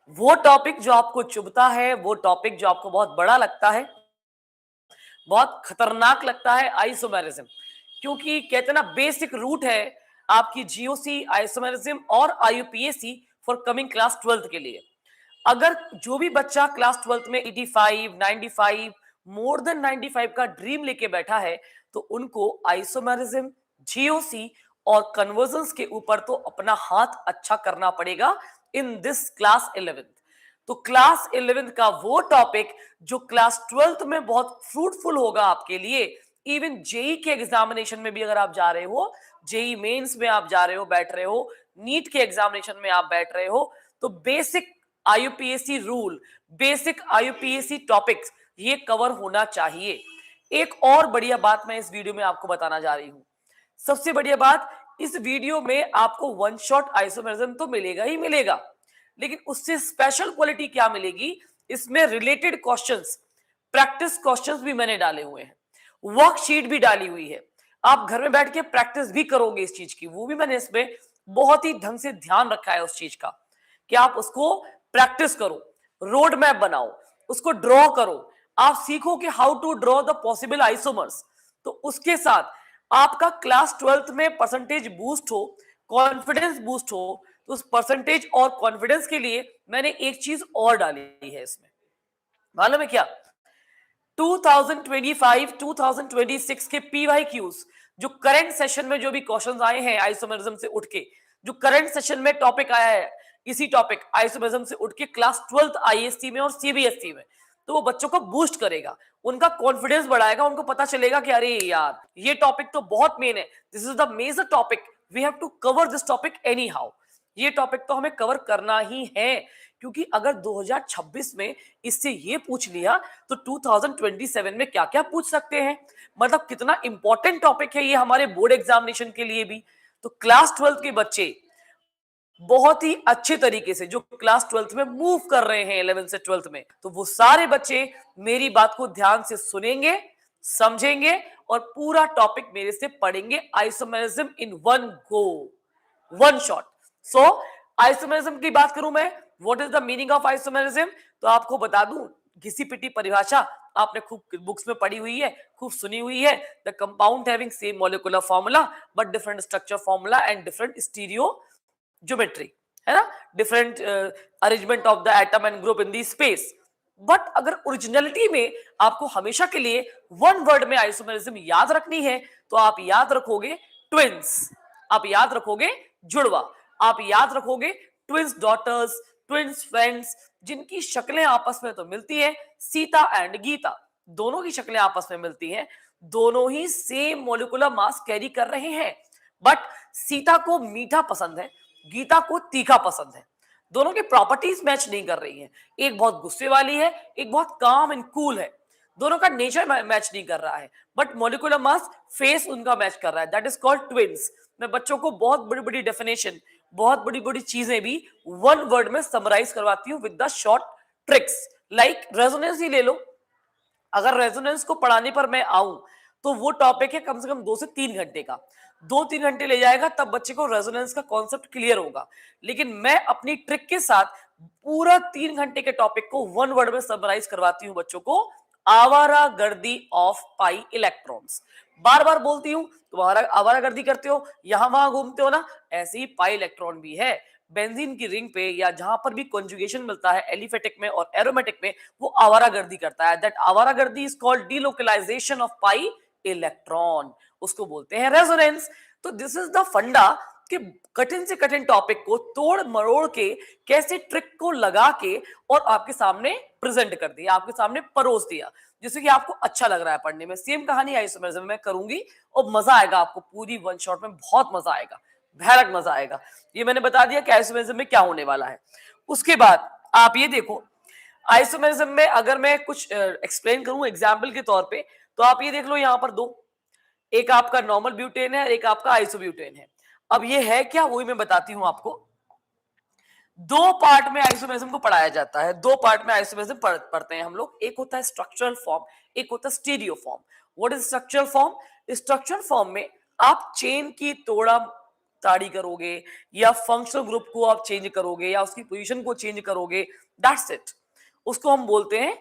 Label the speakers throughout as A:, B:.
A: वो टॉपिक जो आपको चुभता है, वो टॉपिक जो आपको बहुत बड़ा लगता है, बहुत खतरनाक लगता है, आइसोमेरिज्म। क्योंकि कहते हैं ना, बेसिक रूट है आपकी जीओसी, आइसोमेरिज्म और IUPAC for coming class 12th के लिए। अगर जो भी बच्चा क्लास 12th में 85, 95, मोर देन 95 का ड्रीम लेके बैठा है, तो उनको आइसोमेरिज्म, जीओसी और कन्वर्जन्स के ऊपर तो अपना हाथ अच्छा करना पड़ेगा इन दिस क्लास 11th। तो क्लास 11th का वो टॉपिक जो क्लास 12th में बहुत फ्रूटफुल होगा आपके लिए, इवन जेई के एग्जामिनेशन में भी अगर आप जा रहे हो, जेई मेंस में आप जा रहे हो, बैठ रहे हो, नीट के एग्जामिनेशन में आप बैठ रहे हो, तो बेसिक आईयूपीएससी रूल, बेसिक आईयूपीएससी टॉपिक्स ये कवर होना चाहिए। एक और बढ़िया बात मैं इस वीडियो में आपको बताना जा रही हूं। सबसे बढ़िया बात, इस वीडियो में आपको वन शॉट आइसोमेरिज्म तो मिलेगा ही मिलेगा, लेकिन उससे स्पेशल क्वालिटी क्या मिलेगी, इसमें रिलेटेड क्वेश्चंस, प्रैक्टिस क्वेश्चंस भी मैंने डाले हुए हैं, वर्कशीट भी डाली हुई है। आप घर में बैठ के प्रैक्टिस भी करोगे इस चीज की, वो भी मैंने इसमें बहुत ही ढंग से ध्यान रखा है उस चीज का कि आप उसको प्रैक्टिस करो, रोड मैप बनाओ, उसको ड्रॉ करो, आप सीखो कि how to draw the possible isomers. तो उसके साथ आपका क्लास 12th में परसेंटेज बूस्ट हो, कॉन्फिडेंस बूस्ट हो, तो उस परसेंटेज और कॉन्फिडेंस के लिए मैंने एक चीज और डाली है इसमें। मालूम है क्या? 2025 2026 के पीवाईक्यूज, जो करंट सेशन में जो भी क्वेश्चंस आए हैं आइसोमेरिज्म से उठ के, जो करंट सेशन में टॉपिक आया है, इसी टॉपिक आइसोमेरिज्म से उठ के क्लास 12th आईएससी में और सीबीएसई में, तो वो बच्चों को बूस्ट करेगा, उनका कॉन्फिडेंस बढ़ाएगा, उनको पता चलेगा कि अरे यार ये टॉपिक तो बहुत मेन है, this is the major topic, we have to cover this topic anyhow. ये टॉपिक तो हमें कवर करना ही है, क्योंकि अगर 2026 में इससे ये पूछ लिया, तो 2027 में क्या क्या पूछ सकते हैं। मतलब कितना इंपॉर्टेंट टॉपिक है ये हमारे बोर्ड एग्जामिनेशन के लिए भी। तो क्लास 12th के बच्चे बहुत ही अच्छे तरीके से, जो क्लास 12th में मूव कर रहे हैं 11th से 12th में, तो वो सारे बच्चे मेरी बात को ध्यान से सुनेंगे, समझेंगे और पूरा टॉपिक मेरे से पढ़ेंगे, isomerism in one go, one shot. So isomerism की बात करूं मैं, what is the meaning of isomerism, तो आपको बता दूं, घिसी पिटी परिभाषा आपने खूब बुक्स में पढ़ी हुई है, खूब सुनी हुई है। The compound having same molecular formula but different structure formula and different stereo geometry, है ना, different arrangement of the atom and group in the space. But अगर ओरिजिनलिटी में आपको हमेशा के लिए वन वर्ड में आइसोमेरिज्म याद रखनी है, तो आप याद रखोगे ट्विंस, आप याद रखोगे जुड़वा, आप याद रखोगे ट्विंस डॉटर्स, ट्विंस फ्रेंड्स, जिनकी शक्लें आपस में तो मिलती हैं, सीता एंड गीता, दोनों की शक्लें आपस में मिलती हैं, दोनों ही सेम मॉलिक्यूलर मास कैरी कर रहे हैं, बट सीता को मीठा पसंद है, गीता को तीखा पसंद है, दोनों की प्रॉपर्टीज मैच नहीं कर रही हैं, एक बहुत गुस्से वाली है, एक बहुत काम एंड कूल है, दोनों का नेचर मैच नहीं कर रहा है, बट मॉलिक्यूलर मास फेस उनका मैच कर रहा है, दैट इज कॉल्ड ट्विंस। मैं बच्चों को बहुत बड़ी बड़ी डेफिनेशन, बहुत बड़ी बड़ी चीजें भी वन वर्ड में समराइज करवाती हूँ with the short tricks. Like resonance ही ले लो, अगर रेजोनेंस को पढ़ाने पर मैं आऊं, तो वो टॉपिक है कम से कम 2 से 3 घंटे का, 2-3 घंटे ले जाएगा, तब बच्चे को रेजोनेंस का कॉन्सेप्ट क्लियर होगा। लेकिन मैं अपनी ट्रिक के साथ पूरा 3 घंटे के टॉपिक को वन वर्ड में समराइज करवाती हूँ बच्चों को, आवारागर्दी ऑफ पाई इलेक्ट्रॉन्स। बार बार बोलती हूँ, तुम्हारा आवारागर्दी करते हो, यहां वहां घूमते हो ना, ऐसे ही पाई इलेक्ट्रॉन भी है, बेंजीन की रिंग पे या जहां पर भी कॉन्जुगेशन मिलता है एलिफेटिक में और एरोमेटिक में, वो आवारागर्दी करता है, दैट आवारागर्दी is called delocalization of pi electron, उसको बोलते हैं रेजोनेंस। तो दिस इज द फंडा कि कठिन से कठिन टॉपिक को तोड़ मरोड़ के कैसे ट्रिक को लगा के और आपके सामने प्रेजेंट कर दिया, आपके सामने परोस दिया, जिससे कि आपको अच्छा लग रहा है पढ़ने में। सेम कहानी आइसोमेरिज्म में करूंगी और मजा आएगा आपको, पूरी वन शॉट में बहुत मजा आएगा, भयानक मजा आएगा। ये मैंने बता दिया कि आइसोमेरिज्म में क्या होने वाला है। उसके बाद आप ये देखो, आइसोमेरिज्म में अगर मैं कुछ एक्सप्लेन करूं एग्जांपल के तौर पे, तो आप ये देख लो, यहां पर दो, एक आपका नॉर्मल ब्यूटेन है, एक आपका आइसोब्यूटेन है। अब ये है क्या, वही मैं बताती हूं आपको। दो पार्ट में आइसोमेरिज्म को पढ़ाया जाता है, दो पार्ट में आइसोमेरिज्म पढ़ते हैं हम लोग। एक होता है स्ट्रक्चरल फॉर्म, एक होता है stereo form. What is structural form? Structural form में आप चेन की तोड़ा ताड़ी करोगे या फंक्शनल ग्रुप को आप चेंज करोगे या उसकी पोजीशन को चेंज करोगे, दैट्स इट। उसको हम बोलते हैं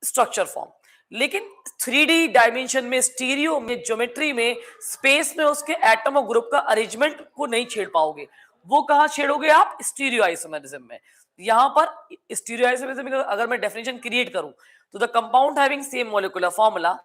A: स्ट्रक्चर फॉर्म। लेकिन 3D डायमेंशन में, स्टीरियो में, ज्योमेट्री में, स्पेस में उसके एटम और ग्रुप का अरेंजमेंट को नहीं छेड़ पाओगे। वो कहां छेड़ोगे आप? स्टीरियो आइसोमेरिज्म में। यहां पर स्टीरियो आइसोमेरिज्म में अगर मैं डेफिनेशन क्रिएट करूं तो the compound having same molecular formula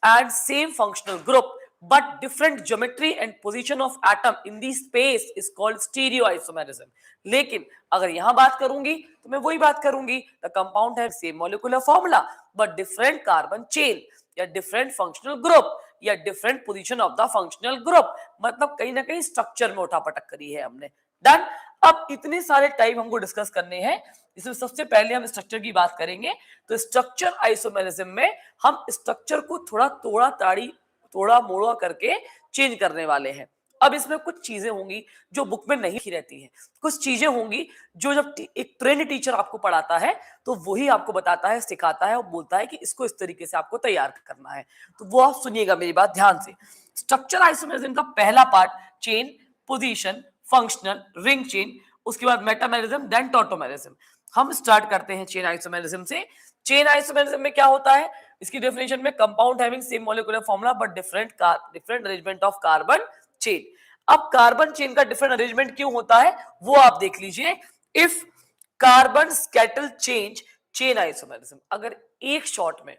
A: and same functional group but different geometry and position of atom in the space is called stereoisomerism। लेकिन अगर यहां बात करूंगी तो मैं वही बात करूंगी, the compound have same molecular formula but different carbon chain या different functional group या different position of the functional group, मतलब कहीं ना कहीं स्ट्रक्चर में उठापटक करी है हमने। डन। अब इतने सारे टाइप हमको डिस्कस करने हैं, इसमें सबसे पहले हम स्ट्रक्चर की बात करेंगे। तो स्ट्रक्चर आइसोमेरिज्म में हम स्ट्रक्चर को थोड़ा तोड़ा ताड़ी, थोड़ा मोड़ा करके चेंज करने वाले हैं। अब इसमें कुछ चीजें होंगी जो बुक में नहीं रहती हैं, कुछ चीजें होंगी जो जब एक ट्रेंड टीचर आपको पढ़ाता है तो वही आपको बताता है, सिखाता है और बोलता है कि इसको इस तरीके से आपको तैयार करना है। तो वो आप सुनिएगा मेरी बात ध्यान से। स्ट्रक्चर आइसोमेरिज्म का पहला part chain, position, functional, ring chain, उसके बाद मेटामेरिज्म, देन टॉटोमेरिज्म। हम स्टार्ट करते हैं चेन आइसोमेरिज्म से। चेन आइसोमेरिज्म में क्या होता है? इसकी डेफिनेशन में compound having same molecular formula but different arrangement of carbon chain. अब कार्बन चेन का डिफरेंट अरेंजमेंट क्यों होता है वो आप देख लीजिए। If carbon scarlet change chain isomerism, अगर एक शॉट में,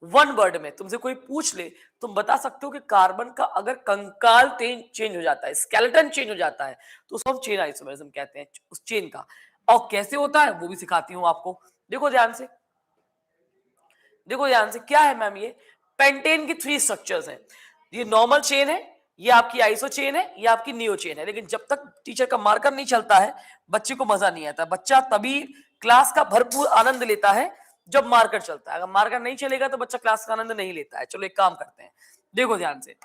A: वन वर्ड में तुमसे कोई पूछ ले, तुम बता सकते हो कि कार्बन का अगर कंकाल चेंज हो जाता है, स्केलेटन चेंज हो जाता है, तो उसको हम चेन आइसोमेरिज्म कहते हैं, उस चेन का। और कैसे होता है वो भी सिखाती हूं आपको। देखो ध्यान से, देखो ध्यान से, क्या है मैम? ये पेंटेन की 3 स्ट्रक्चर्स हैं। ये नॉर्मल चेन है, ये आपकी आइसो चेन है, ये आपकी नियो चेन है। लेकिन जब तक टीचर का मार्कर नहीं चलता है बच्चे को मजा नहीं आता। बच्चा तभी क्लास का भरपूर आनंद लेता है जब मार्कर चलता है। अगर मार्कर नहीं चलेगा तो बच्चा क्लास का आनंद नहीं लेता है। चलो एक काम करते हैं, देखो ध्यान से।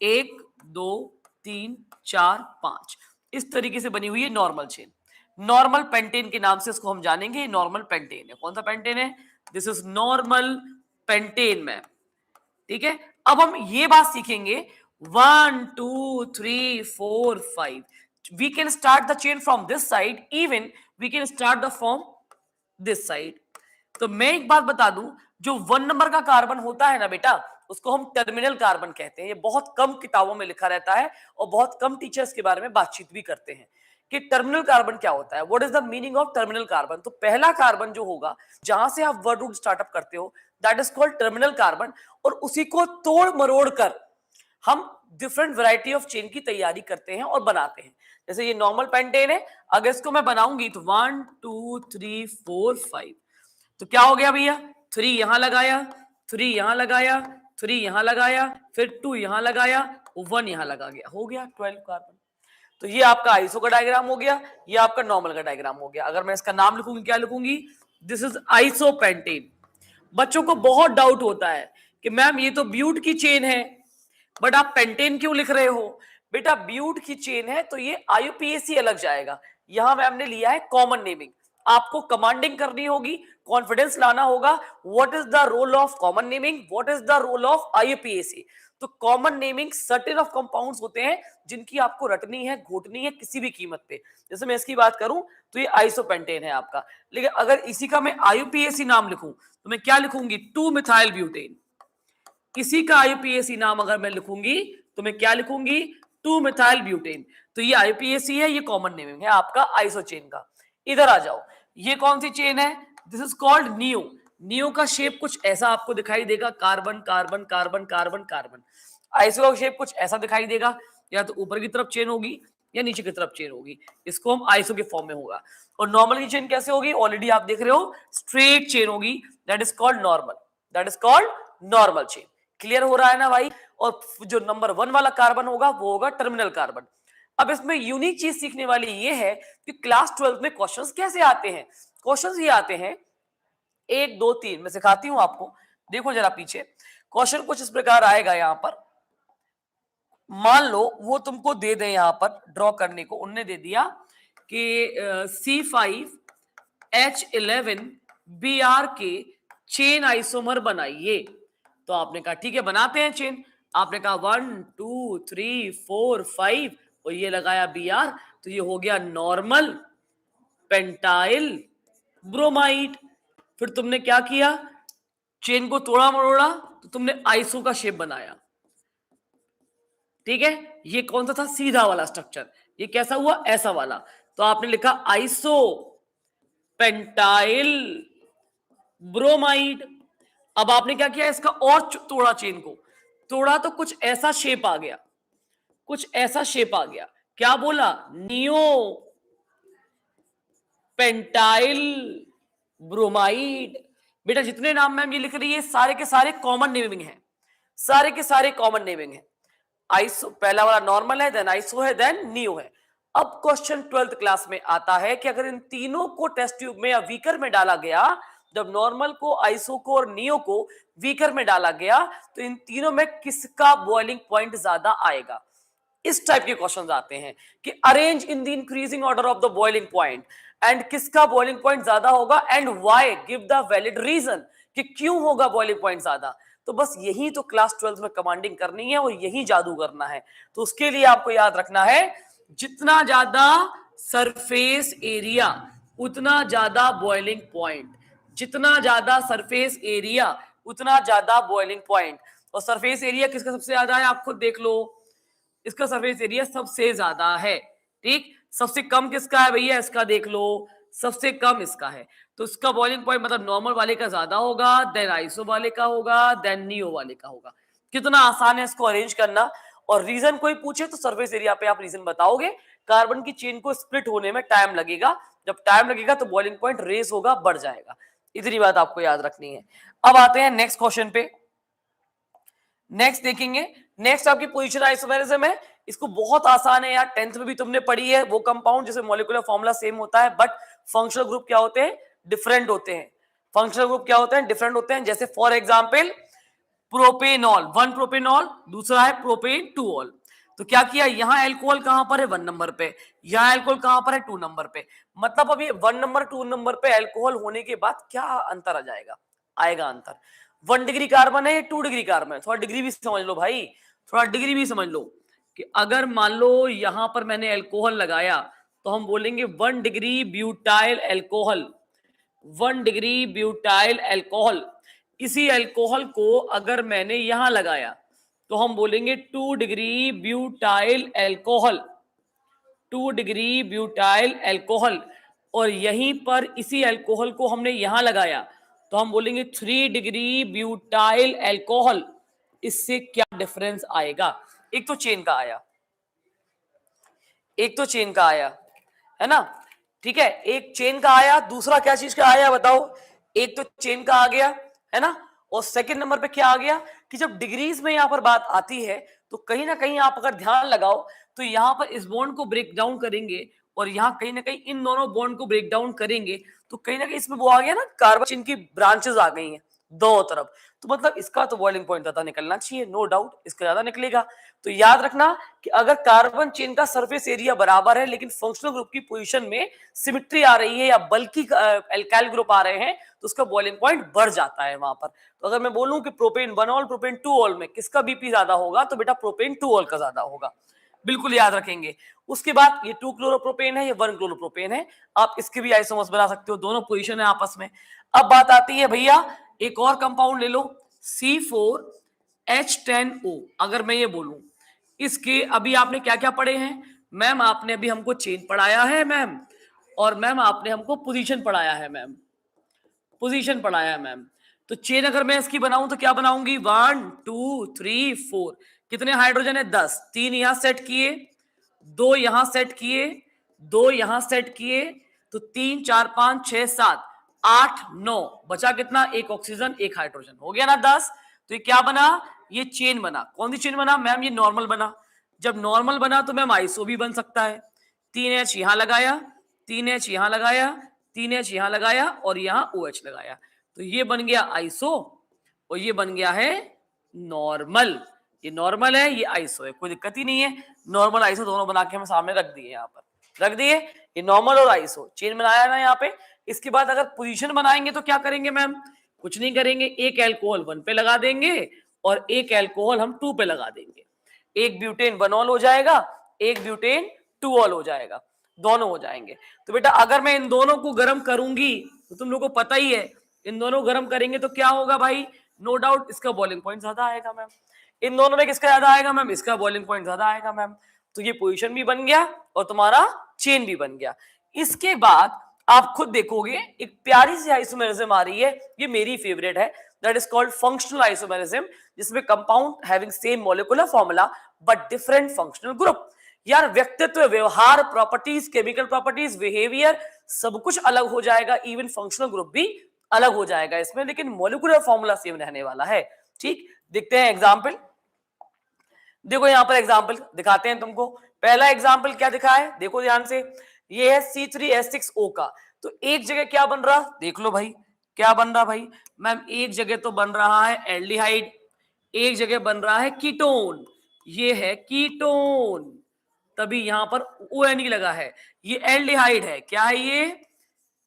A: 1 2 3 4 5 इस तरीके से बनी हुई है नॉर्मल चेन। नॉर्मल पेंटेन के नाम से इसको हम जानेंगे। नॉर्मल पेंटेन है। कौन सा पेंटेन है? This is normal pentane ma'am. ठीक है। अब हम ये बात सीखेंगे 1 2 3 4 5 we can start the chain from this side, even we can start the from this side. तो मैं एक बात बता दूं, जो 1 नंबर का कार्बन होता है ना बेटा, उसको हम टर्मिनल कार्बन कहते हैं। ये बहुत कम किताबों में लिखा रहता है और बहुत कम टीचर्स के बारे में बातचीत भी करते हैं कि टर्मिनल कार्बन क्या होता है, what is the meaning of terminal carbon. तो पहला कार्बन जो होगा जहां से आप वर्ड रूट स्टार्टअप करते हो, that is called terminal carbon. और उसी को तोड़ मरोड़ कर हम डिफरेंट वैरायटी ऑफ चेन की तैयारी करते हैं और बनाते हैं। जैसे ये नॉर्मल पेंटेन है, अगर इसको मैं बनाऊंगी तो 1 2 3 4 5, तो क्या हो गया भैया? 3 यहां लगाया, 3 यहां लगाया, 3 यहां लगाया, फिर 2 यहां लगाया, 1 यहां लगा गया, हो गया 12 कार्बन। तो ये आपका आइसो का डायग्राम हो गया, ये आपका नॉर्मल का डायग्राम हो गया। अगर मैं इसका नाम लिखूंगी, क्या लिखूंगी? This is isopentane. बच्चों को बहुत डाउट होता है कि मैम ये तो ब्यूट की चेन है, बट आप पेंटेन क्यों लिख रहे हो? बेटा ब्यूट की चेन है तो ये आईयूपीएसी अलग जाएगा। यहां मैम ने लिया है कॉमन नेमिंग। आपको कमांडिंग करनी होगी, कॉन्फिडेंस लाना होगा। What is the role of common naming, what is the role of IUPAC. तो common naming certain of compounds होते हैं जिनकी आपको रटनी है, घोटनी है किसी भी कीमत पे। जैसे मैं इसकी बात करूं तो ये आइसोपेंटेन है आपका। लेकिन अगर इसी का मैं आईयूपीएसी नाम लिखूं तो मैं क्या लिखूंगी? 2 मिथाइल ब्यूटेन। किसी का आईयूपीएसी नाम अगर मैं लिखूंगी तो मैं क्या लिखूंगी? 2 मिथाइल ब्यूटेन। तो ये आईयूपीएसी है, ये कॉमन नेमिंग है आपका आइसो चेन का। इधर आ जाओ, ये कौन सी चेन है? This is called neo. Neo का शेप कुछ ऐसा आपको दिखाई देगा, carbon carbon carbon carbon carbon. Iso का शेप कुछ ऐसा दिखाई देगा, या तो ऊपर की तरफ चेन होगी या नीचे की तरफ चेन होगी। इसको हम आइसो के फॉर्म में होगा। और नॉर्मल की चेन कैसे होगी? ऑलरेडी आप देख रहे हो, स्ट्रेट चेन होगी, that is called normal, that is called normal chain. Clear हो रहा है ना भाई? और जो नंबर 1 वाला कार्बन होगा वो होगा टर्मिनल कार्बन। अब इसमें यूनिक चीज सीखने वाली ये है कि क्लास 12 में क्वेश्चंस कैसे आते हैं। क्वेश्चंस ये आते हैं 1 2 3, मैं सिखाती हूं आपको। देखो जरा पीछे, क्वेश्चन कुछ इस प्रकार आएगा। यहां पर मान लो वो तुमको दे दे, यहां पर ड्रॉ करने को उनने दे दिया कि C5H11Br के चेन आइसोमर बनाइए। तो आपने कहा ठीक है बनाते हैं चेन। आपने कहा 1 2 3 4 5 और ये लगाया Br, तो ये हो गया नॉर्मल पेंटाइल ब्रोमाइड। फिर तुमने क्या किया, चेन को तोड़ा मरोड़ा, तो तुमने आइसो का शेप बनाया। ठीक है, ये कौन सा था, सीधा वाला स्ट्रक्चर। ये कैसा हुआ, ऐसा वाला। तो आपने लिखा आइसो पेंटाइल ब्रोमाइड। अब आपने क्या किया, इसका और तोड़ा, चेन को तोड़ा तो कुछ ऐसा शेप आ गया, कुछ ऐसा शेप आ गया। क्या बोला, नियो पेंटाइल ब्रोमाइड। बेटा जितने नाम मैम ये लिख रही है सारे के सारे कॉमन नेमिंग है, सारे के सारे कॉमन नेमिंग है। आइसो पहला वाला नॉर्मल है, देन आइसो है, देन नियो है। अब क्वेश्चन 12th क्लास में आता है कि अगर इन तीनों को टेस्ट ट्यूब में या वीकर में डाला गया, जब नॉर्मल को, आइसो को और नियो को वीकर में डाला गया, तो इन तीनों में किसका बॉइलिंग पॉइंट ज्यादा आएगा। इस टाइप के क्वेश्चंस आते हैं कि arrange in the increasing order of the boiling point, and किसका बॉइलिंग पॉइंट ज्यादा होगा, and why, give the valid reason कि क्यों होगा बॉइलिंग पॉइंट ज्यादा। तो बस यही तो क्लास 12 में कमांडिंग करनी है और यही जादू करना है। तो उसके लिए आपको याद रखना है, जितना ज्यादा सरफेस एरिया उतना ज्यादा बॉइलिंग पॉइंट, जितना ज्यादा सरफेस एरिया उतना ज्यादा बॉइलिंग पॉइंट। और सरफेस एरिया किसका सबसे ज्यादा है, आप खुद देख लो, इसका सरफेस एरिया सबसे ज्यादा है। ठीक, सबसे कम किसका है भैया, इसका देख लो, सबसे कम इसका है। तो इसका बॉइलिंग पॉइंट मतलब नॉर्मल वाले का ज्यादा होगा, देन आइसो वाले का होगा, देन नियो वाले का होगा। कितना आसान है इसको अरेंज करना। और रीजन कोई पूछे तो सरफेस एरिया पे आप रीजन बताओगे। कार्बन की चेन को स्प्लिट होने में टाइम लगेगा, जब टाइम लगेगा तो बॉइलिंग पॉइंट रेस होगा, बढ़ जाएगा। इतनी बात आपको याद रखनी है। अब आते हैं नेक्स्ट क्वेश्चन पे। नेक्स्ट देखेंगे, नेक्स्ट आपकी पोजीशन आइसोमेरिज्म है। इसको बहुत आसान है यार, 10th में भी तुमने पढ़ी है। वो कंपाउंड जिसे मॉलिक्यूलर फॉर्मूला सेम होता है बट फंक्शनल ग्रुप क्या होते हैं, डिफरेंट होते हैं। फंक्शनल ग्रुप क्या होते हैं, डिफरेंट होते हैं। जैसे फॉर एग्जांपल प्रोपेनॉल, 1 प्रोपेनॉल, दूसरा है प्रोपेन 2 ऑल। तो क्या किया, यहां अल्कोहल कहां पर है, 1 नंबर पे, यहां अल्कोहल कहां पर है, 2 नंबर पे। मतलब अभी 1 नंबर 2 नंबर पे अल्कोहल होने के बाद क्या अंतर आ जाएगा, आएगा अंतर। 1 डिग्री कार्बन है, 2 डिग्री कार्बन है। थोड़ा डिग्री भी समझ लो भाई, थोड़ा डिग्री भी समझ लो कि अगर मान लो यहां पर मैंने अल्कोहल लगाया तो हम बोलेंगे 1 degree butyl alcohol, 1 degree butyl alcohol. इसी अल्कोहल को अगर मैंने यहां लगाया तो हम बोलेंगे 2 degree butyl alcohol, 2 degree butyl alcohol. और यहीं पर इसी अल्कोहल को हमने यहां लगाया तो हम बोलेंगे 3 डिग्री ब्यूटाइल अल्कोहल। इससे क्या डिफरेंस आएगा, एक तो चेन का आया, एक तो चेन का आया, है ना। ठीक है, एक चेन का आया, दूसरा क्या चीज का आया बताओ, एक तो चेन का आ गया, है ना। और सेकंड नंबर पे क्या आ गया कि जब डिग्रीज में यहां पर बात आती है तो कहीं ना कहीं आप अगर ध्यान लगाओ तो यहां पर इस बॉन्ड को ब्रेक डाउन करेंगे और यहां कहीं ना कहीं इन दोनों बॉन्ड को ब्रेक डाउन करेंगे तो कहीं ना कहीं इसमें वो आ गया ना, कार्बन चेन की ब्रांचेस आ गई हैं दोनों तरफ। तो मतलब इसका तो बॉइलिंग पॉइंट ज्यादा निकलना चाहिए, नो डाउट इसका ज्यादा निकलेगा। तो याद रखना कि अगर कार्बन चेन का सरफेस एरिया बराबर है लेकिन फंक्शनल ग्रुप की पोजीशन में सिमेट्री आ रही है या बल्कि एल्काइल ग्रुप आ रहे हैं तो उसका बॉइलिंग पॉइंट बढ़ जाता है वहां पर। तो अगर मैं बोलूं कि प्रोपेन 1 ऑल प्रोपेन 2 ऑल में किसका बीपी ज्यादा होगा तो बेटा प्रोपेन 2 ऑल का ज्यादा होगा, बिल्कुल याद रखेंगे। उसके बाद ये 2 क्लोरोप्रोपेन है, ये 1 क्लोरोप्रोपेन है। आप इसके भी आइसोमर्स बना सकते हो, दोनों पोजीशन है आपस में। अब बात आती है भैया एक और कंपाउंड ले लो C4H10O। अगर मैं ये बोलूं इसके अभी आपने क्या क्या पढ़े हैं मैम, आपने अभी हमको चेन पढ़ाया है मैम, और मैम आपने हमको पोजीशन पढ़ाया है मैम, पोजीशन पढ़ाया है मैम। तो चेन अगर मैं इसकी बनाऊं तो क्या बनाऊंगी, 1 2 3 4। कितने हाइड्रोजन है, 10। 3 यहां सेट किए, 2 यहां सेट किए, 2 यहां सेट किए, तो 3 4 5 6 7 8 9, बचा कितना, एक ऑक्सीजन एक हाइड्रोजन, हो गया ना 10। तो ये क्या बना, ये चेन बना। कौन सी चेन बना मैम, ये नॉर्मल बना। जब नॉर्मल बना तो मैम आइसो भी बन सकता है। 3H यहां लगाया, 3H यहां लगाया, 3H यहां लगाया और यहां OH लगाया, तो ये बन गया आइसो और ये बन गया है नॉर्मल। ये नॉर्मल है, ये आइसो है, कोई दिक्कत ही नहीं है। नॉर्मल आइसो दोनों बना के हम सामने रख दिए, यहाँ पर रख दिए। ये नॉर्मल और आइसो चेन बनाया ना यहाँ पे। इसके बाद अगर पोजीशन बनाएंगे तो क्या करेंगे मैम, कुछ नहीं करेंगे, एक एल्कोहल 1 पे लगा देंगे और एक एल्कोहल हम 2 पे लगा देंगे। एक ब्यूटेन 1 ऑल हो जाएगा, एक ब्यूटेन 2 ऑल हो जाएगा, दोनों हो जाएंगे। तो बेटा अगर मैं इन दोनों को गर्म करूंगी तो तुम लोगों को पता ही है, इन दोनों गर्म करेंगे तो क्या होगा भाई, नो डाउट इसका बॉइलिंग पॉइंट ज्यादा आएगा मैम। इन दोनों में किसका ज्यादा आएगा मैम, इसका बॉइलिंग पॉइंट ज्यादा आएगा मैम। तो ये पोजीशन भी बन गया और तुम्हारा चेन भी बन गया। इसके बाद आप खुद देखोगे एक प्यारी सी आइसोमेरिज्म आ रही है, ये मेरी फेवरेट है, that is called functional isomerism, जिसमें compound having same molecular formula but different functional group. यार व्यक्तित्व, व्यवहार, प्रॉपर्टीज, केमिकल प्रॉपर्टीज, बिहेवियर सब कुछ अलग हो जाएगा, इवन फंक्शनल ग्रुप भी अलग हो जाएगा इसमें, लेकिन मॉलिक्यूलर फॉर्मूला सेम रहने वाला है। ठीक, देखते हैं एग्जाम्पल। देखो यहां पर एग्जाम्पल दिखाते हैं तुमको। पहला एग्जाम्पल क्या दिखा है, देखो ध्यान से, ये है C3H6O का। तो एक जगह क्या बन रहा, देख लो भाई क्या बन रहा भाई मैम, एक जगह तो बन रहा है एल्डिहाइड, एक जगह बन रहा है कीटोन, ये है कीटोन, तभी यहां पर ON लगा है, ये एल्डिहाइड है, क्या है ये,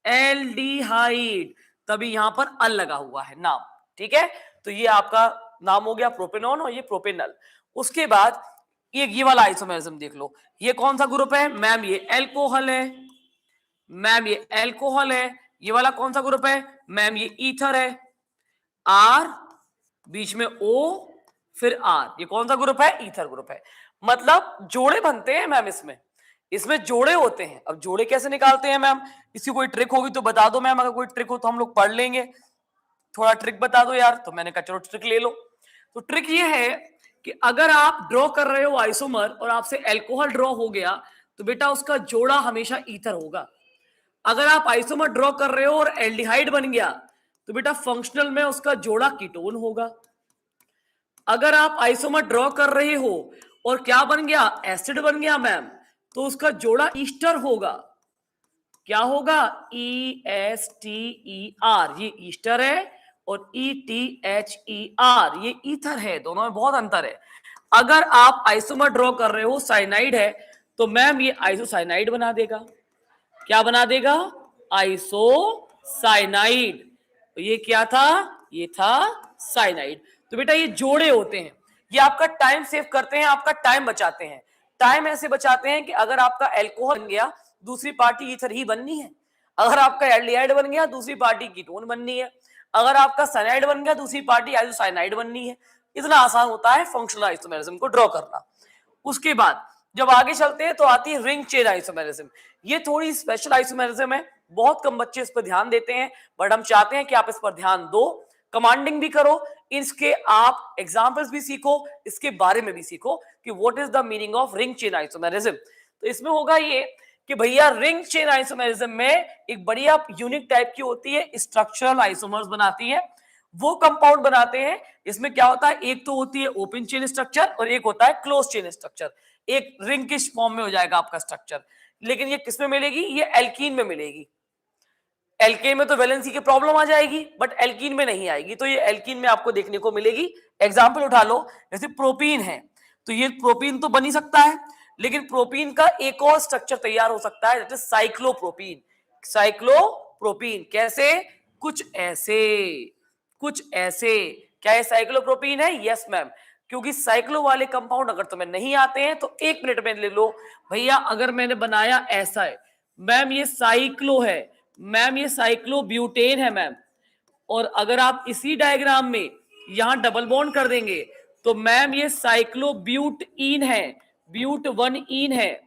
A: एल्डिहाइड, तभी यहां पर अल लगा हुआ है नाम। ठीक है, तो ये आपका नाम हो गया प्रोपेनॉन और ये प्रोपेनल। उसके बाद ये वाला आइसोमेरिज्म देख लो, ये कौन सा ग्रुप है मैम, ये एल्कोहल है मैम, ये एल्कोहल है। ये वाला कौन सा ग्रुप है मैम, ये ईथर है, आर बीच में O फिर R, ये कौन सा ग्रुप है, ईथर ग्रुप है। मतलब जोड़े बनते हैं मैम, इसमें जोड़े होते हैं। अब जोड़े कैसे निकालते हैं मैम, इसकी कोई ट्रिक होगी तो बता दो मैम, अगर कोई ट्रिक हो तो हम लोग पढ़ लेंगे, थोड़ा ट्रिक बता दो यार। तो मैंने कहा चलो ट्रिक ले लो। तो ट्रिक ये है कि अगर आप ड्रॉ कर रहे हो आइसोमर और आपसे एल्कोहल ड्रॉ हो गया तो बेटा उसका जोड़ा हमेशा ईथर होगा। अगर आप आइसोमर ड्रॉ कर रहे हो और एल्डिहाइड बन गया तो बेटा फंक्शनल में उसका जोड़ा कीटोन होगा। अगर आप आइसोमर ड्रॉ कर रहे हो और क्या बन गया, एसिड बन गया मैम, तो उसका जोड़ा ईस्टर होगा। क्या होगा, ESTER, ये ईस्टर है, और ETHER ये ईथर है, दोनों में बहुत अंतर है। अगर आप आइसोमर ड्रॉ कर रहे हो, साइनाइड है, तो मैम ये आइसोसाइनाइड बना देगा। क्या बना देगा, आइसोसाइनाइड। तो ये क्या था, ये था साइनाइड। तो बेटा ये जोड़े होते हैं, ये आपका टाइम सेव करते हैं, आपका टाइम बचाते हैं। टाइम ऐसे बचाते हैं कि अगर आपका एल्कोहल बन गया दूसरी पार्टी ईथर ही बननी है, अगर आपका एल्डिहाइड बन गया दूसरी पार्टी कीटोन बननी है, अगर आपका साइनाइड बन गया दूसरी पार्टी आइसोसाइनाइड बननी है। इतना आसान होता है फंक्शनल आइसोमेरिज्म को ड्रॉ करना। उसके बाद जब आगे चलते हैं तो आती है रिंग चेन आइसोमेरिज्म। ये थोड़ी स्पेशल आइसोमेरिज्म है, बहुत कम बच्चे इस पर ध्यान देते हैं, बट हम चाहते हैं कि आप इस पर ध्यान दो, कमांडिंग भी करो, इसके आप एग्जांपल्स भी सीखो, इसके बारे में भी सीखो कि what is the meaning of ring chain isomerism. तो इसमें होगा ये कि भैया रिंग चेन आइसोमेरिज्म में एक बढ़िया यूनिक टाइप की होती है, स्ट्रक्चरल आइसोमर्स बनाती है, वो कंपाउंड बनाते हैं। इसमें क्या होता है, एक तो होती है ओपन चेन स्ट्रक्चर और एक होता है क्लोज चेन स्ट्रक्चर। एक रिंग के फॉर्म में हो जाएगा आपका स्ट्रक्चर, लेकिन ये किसमें मिलेगी, ये एल्कीन में मिलेगी। एल्केन में तो वैलेंसी की प्रॉब्लम आ जाएगी, बट एल्कीन में नहीं आएगी, तो ये एल्कीन में आपको देखने को मिलेगी। एग्जांपल उठा लो, जैसे प्रोपीन है, तो ये प्रोपीन तो बन ही सकता है, लेकिन प्रोपीन का एक और स्ट्रक्चर तैयार हो सकता है, दैट इज साइक्लोप्रोपीन। साइक्लोप्रोपीन कैसे, कुछ ऐसे, कुछ ऐसे। क्या ये साइक्लोप्रोपीन है, यस मैम। क्योंकि साइक्लो वाले कंपाउंड अगर तुम्हें नहीं आते हैं तो एक मिनट में ले लो भैया। अगर मैंने बनाया ऐसा है मैम, ये साइक्लो है मैम, ये साइक्लोब्यूटेन है मैम, और अगर आप इसी डायग्राम में यहां डबल बॉन्ड कर देंगे तो मैम ये साइक्लोब्यूटईन है, ब्यूट 1 ईन है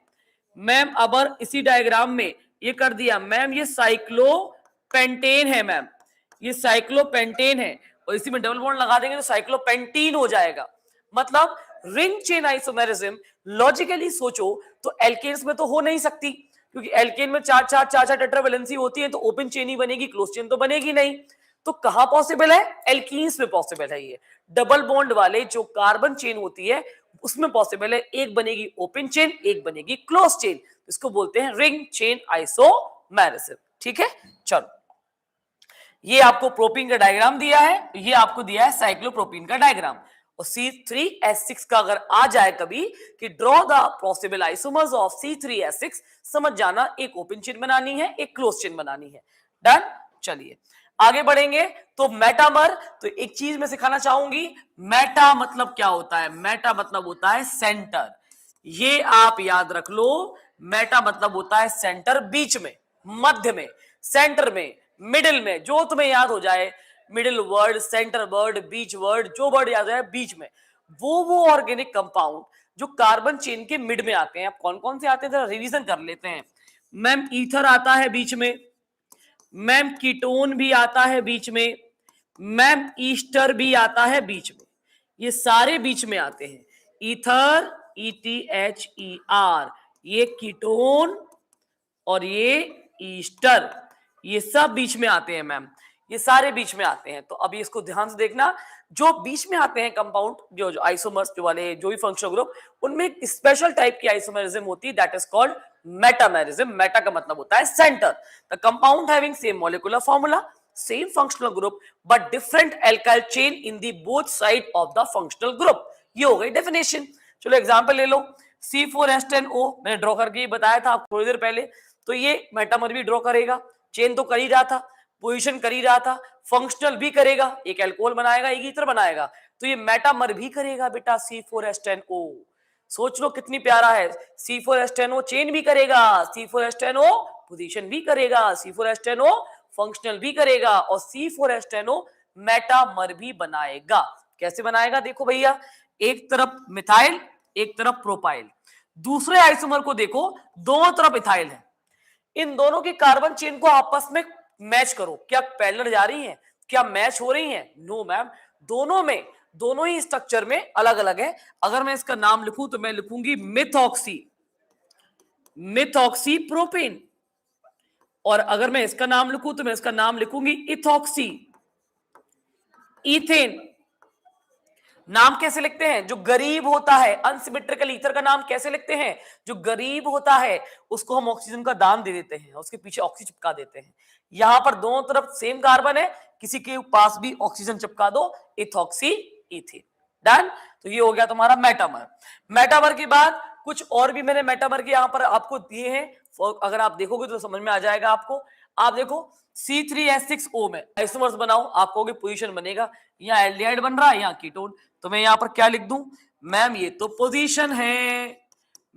A: मैम। अब इसी डायग्राम में ये कर दिया मैम, ये साइक्लोपेंटेन है मैम, ये साइक्लोपेंटेन है, और इसी में डबल बॉन्ड लगा देंगे तो साइक्लोपेंटीन हो जाएगा। मतलब रिंग चेन आइसोमेरिज्म लॉजिकली सोचो तो एल्केन्स में तो हो नहीं सकती, क्योंकि एल्केन में चार चार टेट्रावैलेंसी होती है, तो ओपन चेन ही बनेगी, क्लोज चेन तो बनेगी नहीं। तो कहां पॉसिबल है, एल्कीन्स में पॉसिबल है। ये डबल बॉन्ड वाले जो कार्बन चेन होती है उसमें पॉसिबल है, एक बनेगी ओपन चेन, एक बनेगी क्लोज चेन, इसको बोलते हैं रिंग चेन आइसोमेरिज्म। ठीक है, चलो ये आपको प्रोपीन का डायग्राम दिया है, ये आपको दिया है साइक्लोप्रोपीन का डायग्राम। और C3H6 का अगर आ जाए कभी कि draw the possible isomers of C3H6, समझ जाना एक ओपन चेन बनानी है, एक क्लोज चेन बनानी है। डन, चलिए आगे बढ़ेंगे। तो मेटामर, तो एक चीज मैं सिखाना चाहूंगी, मेटा मतलब क्या होता है, मेटा मतलब होता है सेंटर। ये आप याद रख लो। मेटा मतलब होता है सेंटर, बीच में, मध्य में, सेंटर में, मिडिल में, जो तुम्हें याद हो जाए, मिडिल वर्ड, सेंटर वर्ड, बीच वर्ड, जो वर्ड याद है बीच में, वो ऑर्गेनिक कंपाउंड जो कार्बन चेन के मिड में आते हैं। अब कौन कौन से आते हैं जरा रिवीजन कर लेते हैं। मैम ईथर आता है बीच में, मैम कीटोन भी आता है बीच में, मैम ईस्टर भी आता है बीच में, ये सारे बीच में आते हैं। ईथर, ETHER, ये कीटोन और ये ईस्टर, ये सब बीच में आते हैं मैम, ये सारे बीच में आते हैं। तो अभी इसको ध्यान से देखना, जो बीच में आते हैं कंपाउंड, जो आइसोमर्स जो वाले, जो भी फंक्शनल ग्रुप, उनमें एक स्पेशल टाइप की आइसोमेरिज्म होती है, that is called metamerism. Meta का मतलब होता है centre. The compound having same molecular formula, same functional group, but different alkyl chain in the both side of the functional group. ये हो गई डेफिनेशन। चलो एग्जांपल ले लो, C4H10O मैंने ड्रॉ करके बताया था आप थोड़ी देर पहले। तो ये मेटामर भी ड्रॉ करेगा, चेन तो कर ही रहा था, पोजीशन कर ही रहा था, फंक्शनल भी करेगा, एक अल्कोहल बनाएगा, एक ईथर बनाएगा, तो ये मेटामर भी करेगा बेटा C4H10O। सोच लो कितनी प्यारा है, C4H10O चेन भी करेगा, C4H10O पोजीशन भी करेगा, C4H10O फंक्शनल भी करेगा, और C4H10O मेटामर भी बनाएगा। कैसे बनाएगा देखो भैया, एक तरफ मिथाइल, एक तरफ प्रोपाइल, दूसरे आइसोमर को देखो, दोनों तरफ इथाइल है, इन दोनों की कार्बन चेन को आपस में मैच करो, क्या पैरेलल जा रही हैं, क्या मैच हो रही हैं? नो मैम, दोनों में, दोनों ही स्ट्रक्चर में अलग अलग है। अगर मैं इसका नाम लिखूं तो मैं लिखूंगी मिथॉक्सी, मिथॉक्सी प्रोपेन, और अगर मैं इसका नाम लिखूं तो मैं इसका नाम लिखूंगी इथॉक्सी इथेन। नाम कैसे लिखते हैं? जो गरीब होता है, अनसिमेट्रिकल ईथर का नाम कैसे लिखते हैं? जो गरीब होता है उसको हम ऑक्सीजन का दान दे देते हैं, उसके पीछे ऑक्सीजन चिपका देते हैं। यहां पर दोनों तरफ सेम कार्बन है, किसी के पास भी ऑक्सीजन चिपका दो, इथॉक्सी इथेन, डन। तो ये हो गया तुम्हारा मेटामर। मेटामर के बाद कुछ और भी मैंने मेटामर के यहां पर आपको दिए हैं, अगर आप देखोगे तो समझ में आ जाएगा आपको। आप देखो C3H6O में आइसोमर्स बनाओ, आपको पोजीशन बनेगा, यहाँ एल्डिहाइड बन रहा है, यहाँ कीटोन, तो मैं यहां पर क्या लिख दूं? मैम ये तो पोजीशन है,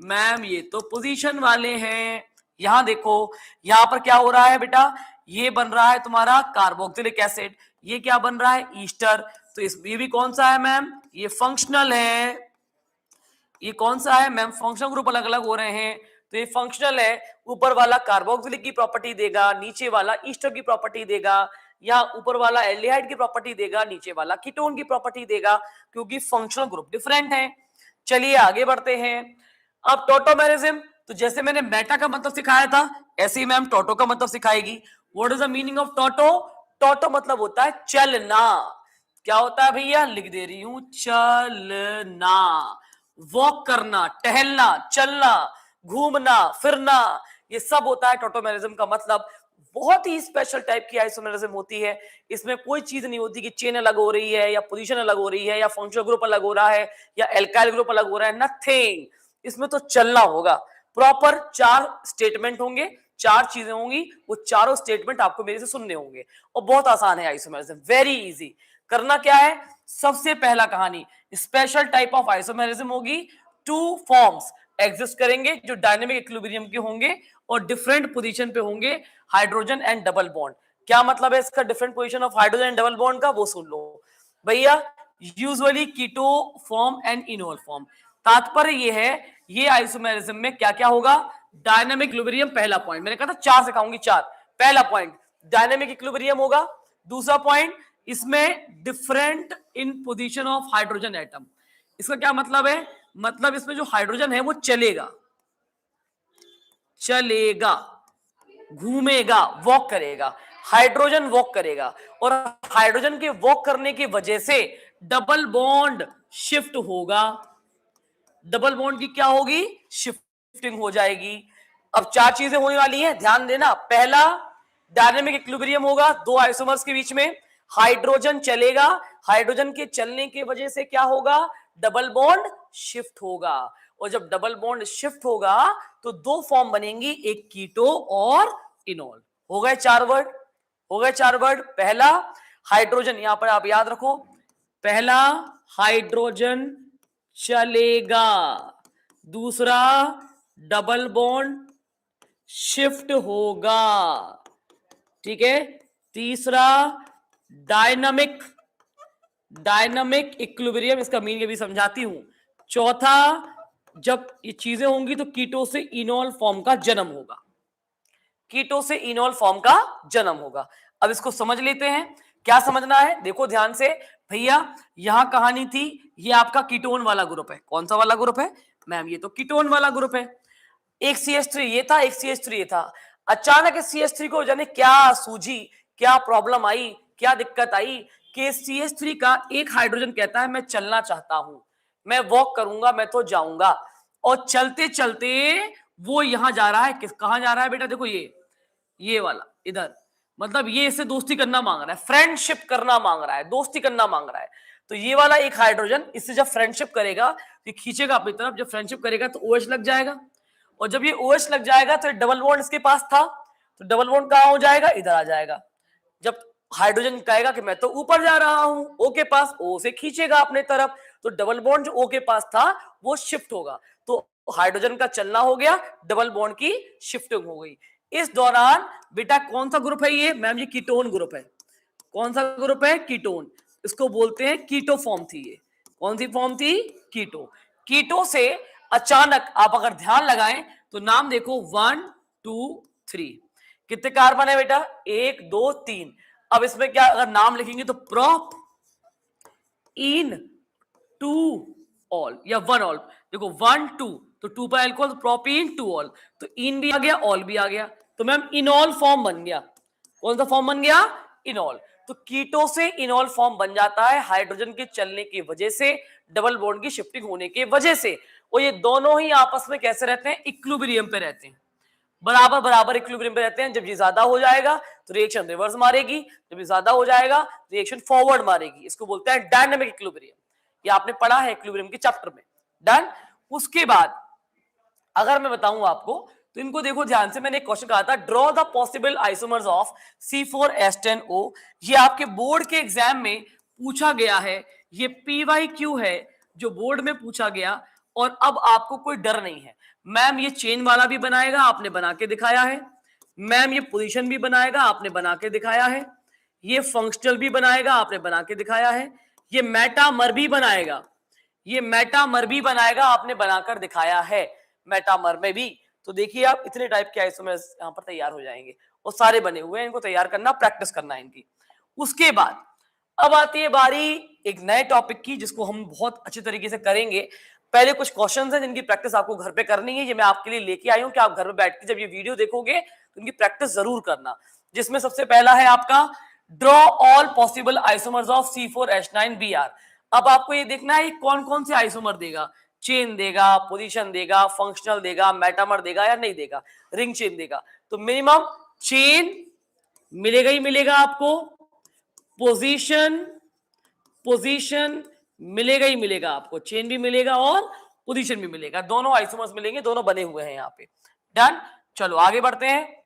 A: मैम ये तो पोजीशन वाले हैं। यहां देखो, यहां पर क्या हो रहा है बेटा, ये बन रहा है तुम्हारा कार्बोक्सिलिक एसिड, ये क्या बन रहा है? ईस्टर। तो इस ये भी कौन सा है मैम? ये फंक्शनल है। ये कौन सा है मैम? फंक्शनल ग्रुप अलग अलग हो रहे हैं, तो ये फंक्शनल है। ऊपर वाला कार्बोक्सिलिक की प्रॉपर्टी देगा, नीचे वाला ईस्टर की प्रॉपर्टी देगा, या ऊपर वाला एल्डिहाइड की प्रॉपर्टी देगा, नीचे वाला कीटोन की प्रॉपर्टी देगा, क्योंकि फंक्शनल ग्रुप डिफरेंट है। चलिए आगे बढ़ते हैं। अब टॉटोमेरिज्म, तो जैसे मैंने मेटा का मतलब सिखाया था, ऐसे ही मैम टोटो का मतलब सिखाएगी। What is the meaning of toto? Toto मतलब होता है चलना। क्या होता है भैया? लिख दे रही हूं, चलना, वॉक करना, टहलना, चलना, घूमना, फिरना, ये सब होता है टोटोमेरिज्म का मतलब। बहुत ही स्पेशल टाइप की आइसोमेरिज्म होती है। इसमें कोई चीज नहीं होती कि चेन अलग हो रही है, या पोजीशन अलग हो रही है, या फंक्शनल ग्रुप अलग हो रहा है, या एल्काइल ग्रुप अलग हो रहा है, नथिंग। इसमें तो चलना होगा। प्रॉपर 4 स्टेटमेंट होंगे, 4 चीजें होंगी, वो चारों स्टेटमेंट आपको मेरे से सुनने होंगे, और बहुत आसान है आइसोमेरिज्म, वेरी इजी। करना क्या है? सबसे पहला कहानी, स्पेशल टाइप ऑफ आइसोमेरिज्म होगी। 2 फॉर्म्स एग्जिस्ट करेंगे जो डायनेमिक इक्विलिब्रियम के होंगे और डिफरेंट पोजीशन पे होंगे, हाइड्रोजन एंड डबल बॉन्ड। क्या मतलब है इसका different position of hydrogen and double bond का? वो सुन लो भैया। Usually keto form and enol form. तात्पर्य ये है, ये आइसोमेरिज्म में क्या क्या होगा? डायनेमिक इक्विलिब्रियम पहला पॉइंट, मैंने कहा था 4 सिखाऊंगी, 4। पहला पॉइंट डायनेमिक इक्विलिब्रियम होगा। दूसरा पॉइंट, इसमें different in position of hydrogen atom. इसका क्या मतलब है? मतलब इसमें जो हाइड्रोजन है वो चलेगा, चलेगा, घूमेगा, वॉक करेगा, हाइड्रोजन वॉक करेगा, और हाइड्रोजन के वॉक करने की वजह से डबल बॉन्ड शिफ्ट होगा। डबल बॉन्ड की क्या होगी? शिफ्टिंग हो जाएगी। अब 4 चीजें होने वाली हैं, ध्यान देना। पहला, डायनेमिक इक्विलिब्रियम होगा 2 आइसोमर्स के बीच में, हाइड्रोजन चलेगा, हाइड्रोजन के चलने की वजह से क्या होगा? डबल बॉन्ड शिफ्ट होगा, और जब डबल बॉन्ड शिफ्ट होगा तो 2 फॉर्म बनेंगी, एक कीटो और इनोल। हो गए 4 वर्ड, हो गए 4 वर्ड। पहला हाइड्रोजन, यहां पर आप याद रखो, पहला हाइड्रोजन चलेगा, दूसरा डबल बॉन्ड शिफ्ट होगा, ठीक है। तीसरा डायनामिक इक्विलिब्रियम, इसका मीनिंग अभी समझाती हूं। चौथा, जब ये चीजें होंगी तो कीटो से इनॉल फॉर्म का जन्म होगा, कीटो से इनॉल फॉर्म का जन्म होगा। अब इसको समझ लेते हैं, क्या समझना है, देखो ध्यान से भैया। यहां कहानी थी, ये आपका कीटोन वाला ग्रुप है। कौन सा वाला ग्रुप है मैम? ये तो कीटोन वाला ग्रुप है। एक CH3 ये था, एक CH3 ये था। अचानक इस CH3 को जाने क्या सूझी, क्या प्रॉब्लम आई, क्या दिक्कत आई कि CH3 का एक हाइड्रोजन कहता है मैं चलना चाहता हूं, मैं वॉक करूंगा, मैं तो जाऊंगा। और चलते चलते वो यहां जा रहा है, कहां जा रहा है बेटा? देखो ये वाला इधर, मतलब ये इससे दोस्ती करना मांग रहा है, फ्रेंडशिप करना मांग रहा है, दोस्ती करना मांग रहा है। तो ये वाला एक हाइड्रोजन इससे जब फ्रेंडशिप करेगा, ये खींचेगा अपनी तरफ, जब फ्रेंडशिप करेगा तो OH लग जाएगा, और जब ये OH लग जाएगा तो डबल बॉन्ड इसके पास था, तो डबल बॉन्ड कहां हो जाएगा? इधर आ जाएगा। जब हाइड्रोजन कहेगा कि मैं तो ऊपर जा रहा हूं O के पास, O से खींचेगा अपने तरफ, तो डबल बॉन्ड जो O के पास था वो शिफ्ट होगा, तो हाइड्रोजन का चलना हो गया, डबल बॉन्ड की शिफ्टिंग हो गई। इस दौरान बेटा कौन सा ग्रुप है ये मैम? ये कीटोन ग्रुप है। कौन सा ग्रुप है? कीटोन। इसको बोलते हैं कीटो फॉर्म थी ये। कौन सी फॉर्म थी? कीटो। कीटो से अचानक आप अगर ध्यान लगाएं तो नाम देखो 1 2 3, कितने कार्बन है बेटा? 1 2 3। अब इसमें क्या अगर नाम लिखेंगे तो प्रोप इन 2 ऑल या 1 ऑल। देखो 1 2 तो 2 पर एल्कोहल, प्रोपीन 2 ऑल, तो इन भी आ गया, ऑल भी आ गया, तो मैम इनॉल फॉर्म बन गया। कौन सा फॉर्म बन गया? इनॉल। तो कीटो से इनॉल फॉर्म बन जाता है हाइड्रोजन के चलने की वजह से, डबल बॉन्ड की शिफ्टिंग होने की वजह से। और ये दोनों ही आपस में कैसे रहते हैं? इक्विलिब्रियम पे रहते हैं, बराबर बराबर इक्विलिब्रियम पे रहते हैं। जब ये ज्यादा हो जाएगा तो रिएक्शन रिवर्स मारेगी, जब ये ज्यादा हो जाएगा रिएक्शन फॉरवर्ड मारेगी। इसको बोलते हैं डायनामिक इक्विलिब्रियम, ये आपने पढ़ा है इक्विलिब्रियम के चैप्टर में। डन। उसके बाद अगर मैं बताऊं आपको तो इनको देखो ध्यान से, मैंने एक क्वेश्चन कहा था, draw the possible isomers of C4H10O। ये आपके बोर्ड के एग्जाम में पूछा गया है, ये PYQ है जो बोर्ड में पूछा गया। और अब आपको कोई डर नहीं है, मैम ये चेन वाला भी बनाएगा, आपने बना के दिखाया है। मैम ये पोजीशन भी बनाएगा, आपने बना के दिखाया है। ये फंक्शनल भी बनाएगा, आपने बना के दिखाया है। ये मेटामर भी बनाएगा, ये मेटामर भी बनाएगा, आपने बनाकर दिखाया है मेटामर में भी। तो देखिए आप इतने टाइप के आइसोमर्स यहाँ पर तैयार हो जाएंगे, और सारे बने हुए हैं, इनको तैयार करना, प्रैक्टिस करना है इनकी। उसके बाद अब आती है बारी एक नए टॉपिक की, जिसको हम बहुत अच्छी तरीके से करेंगे। पहले कुछ क्वेश्चंस हैं जिनकी प्रैक्टिस आपको घर पे करनी है, ये मैं आपके लिए लेके आई हूँ कि आप घर में बैठ के जब ये वीडियो देखोगे तो इनकी प्रैक्टिस जरूर करना। जिसमें सबसे पहला है आपका draw all possible isomers of C4H9Br। अब आपको ये देखना है कौन कौन से आइसोमर देगा, चेन देगा, पोजीशन देगा, फंक्शनल देगा, मेटामर देगा या नहीं देगा, रिंग चेन देगा। तो मिनिमम चेन मिलेगा ही मिलेगा आपको, पोजीशन मिलेगा ही मिलेगा आपको, चेन भी मिलेगा और पोजीशन भी मिलेगा, दोनों आइसोमर्स मिलेंगे, दोनों बने हुए हैं यहाँ पे। डन। चलो आगे बढ़ते हैं।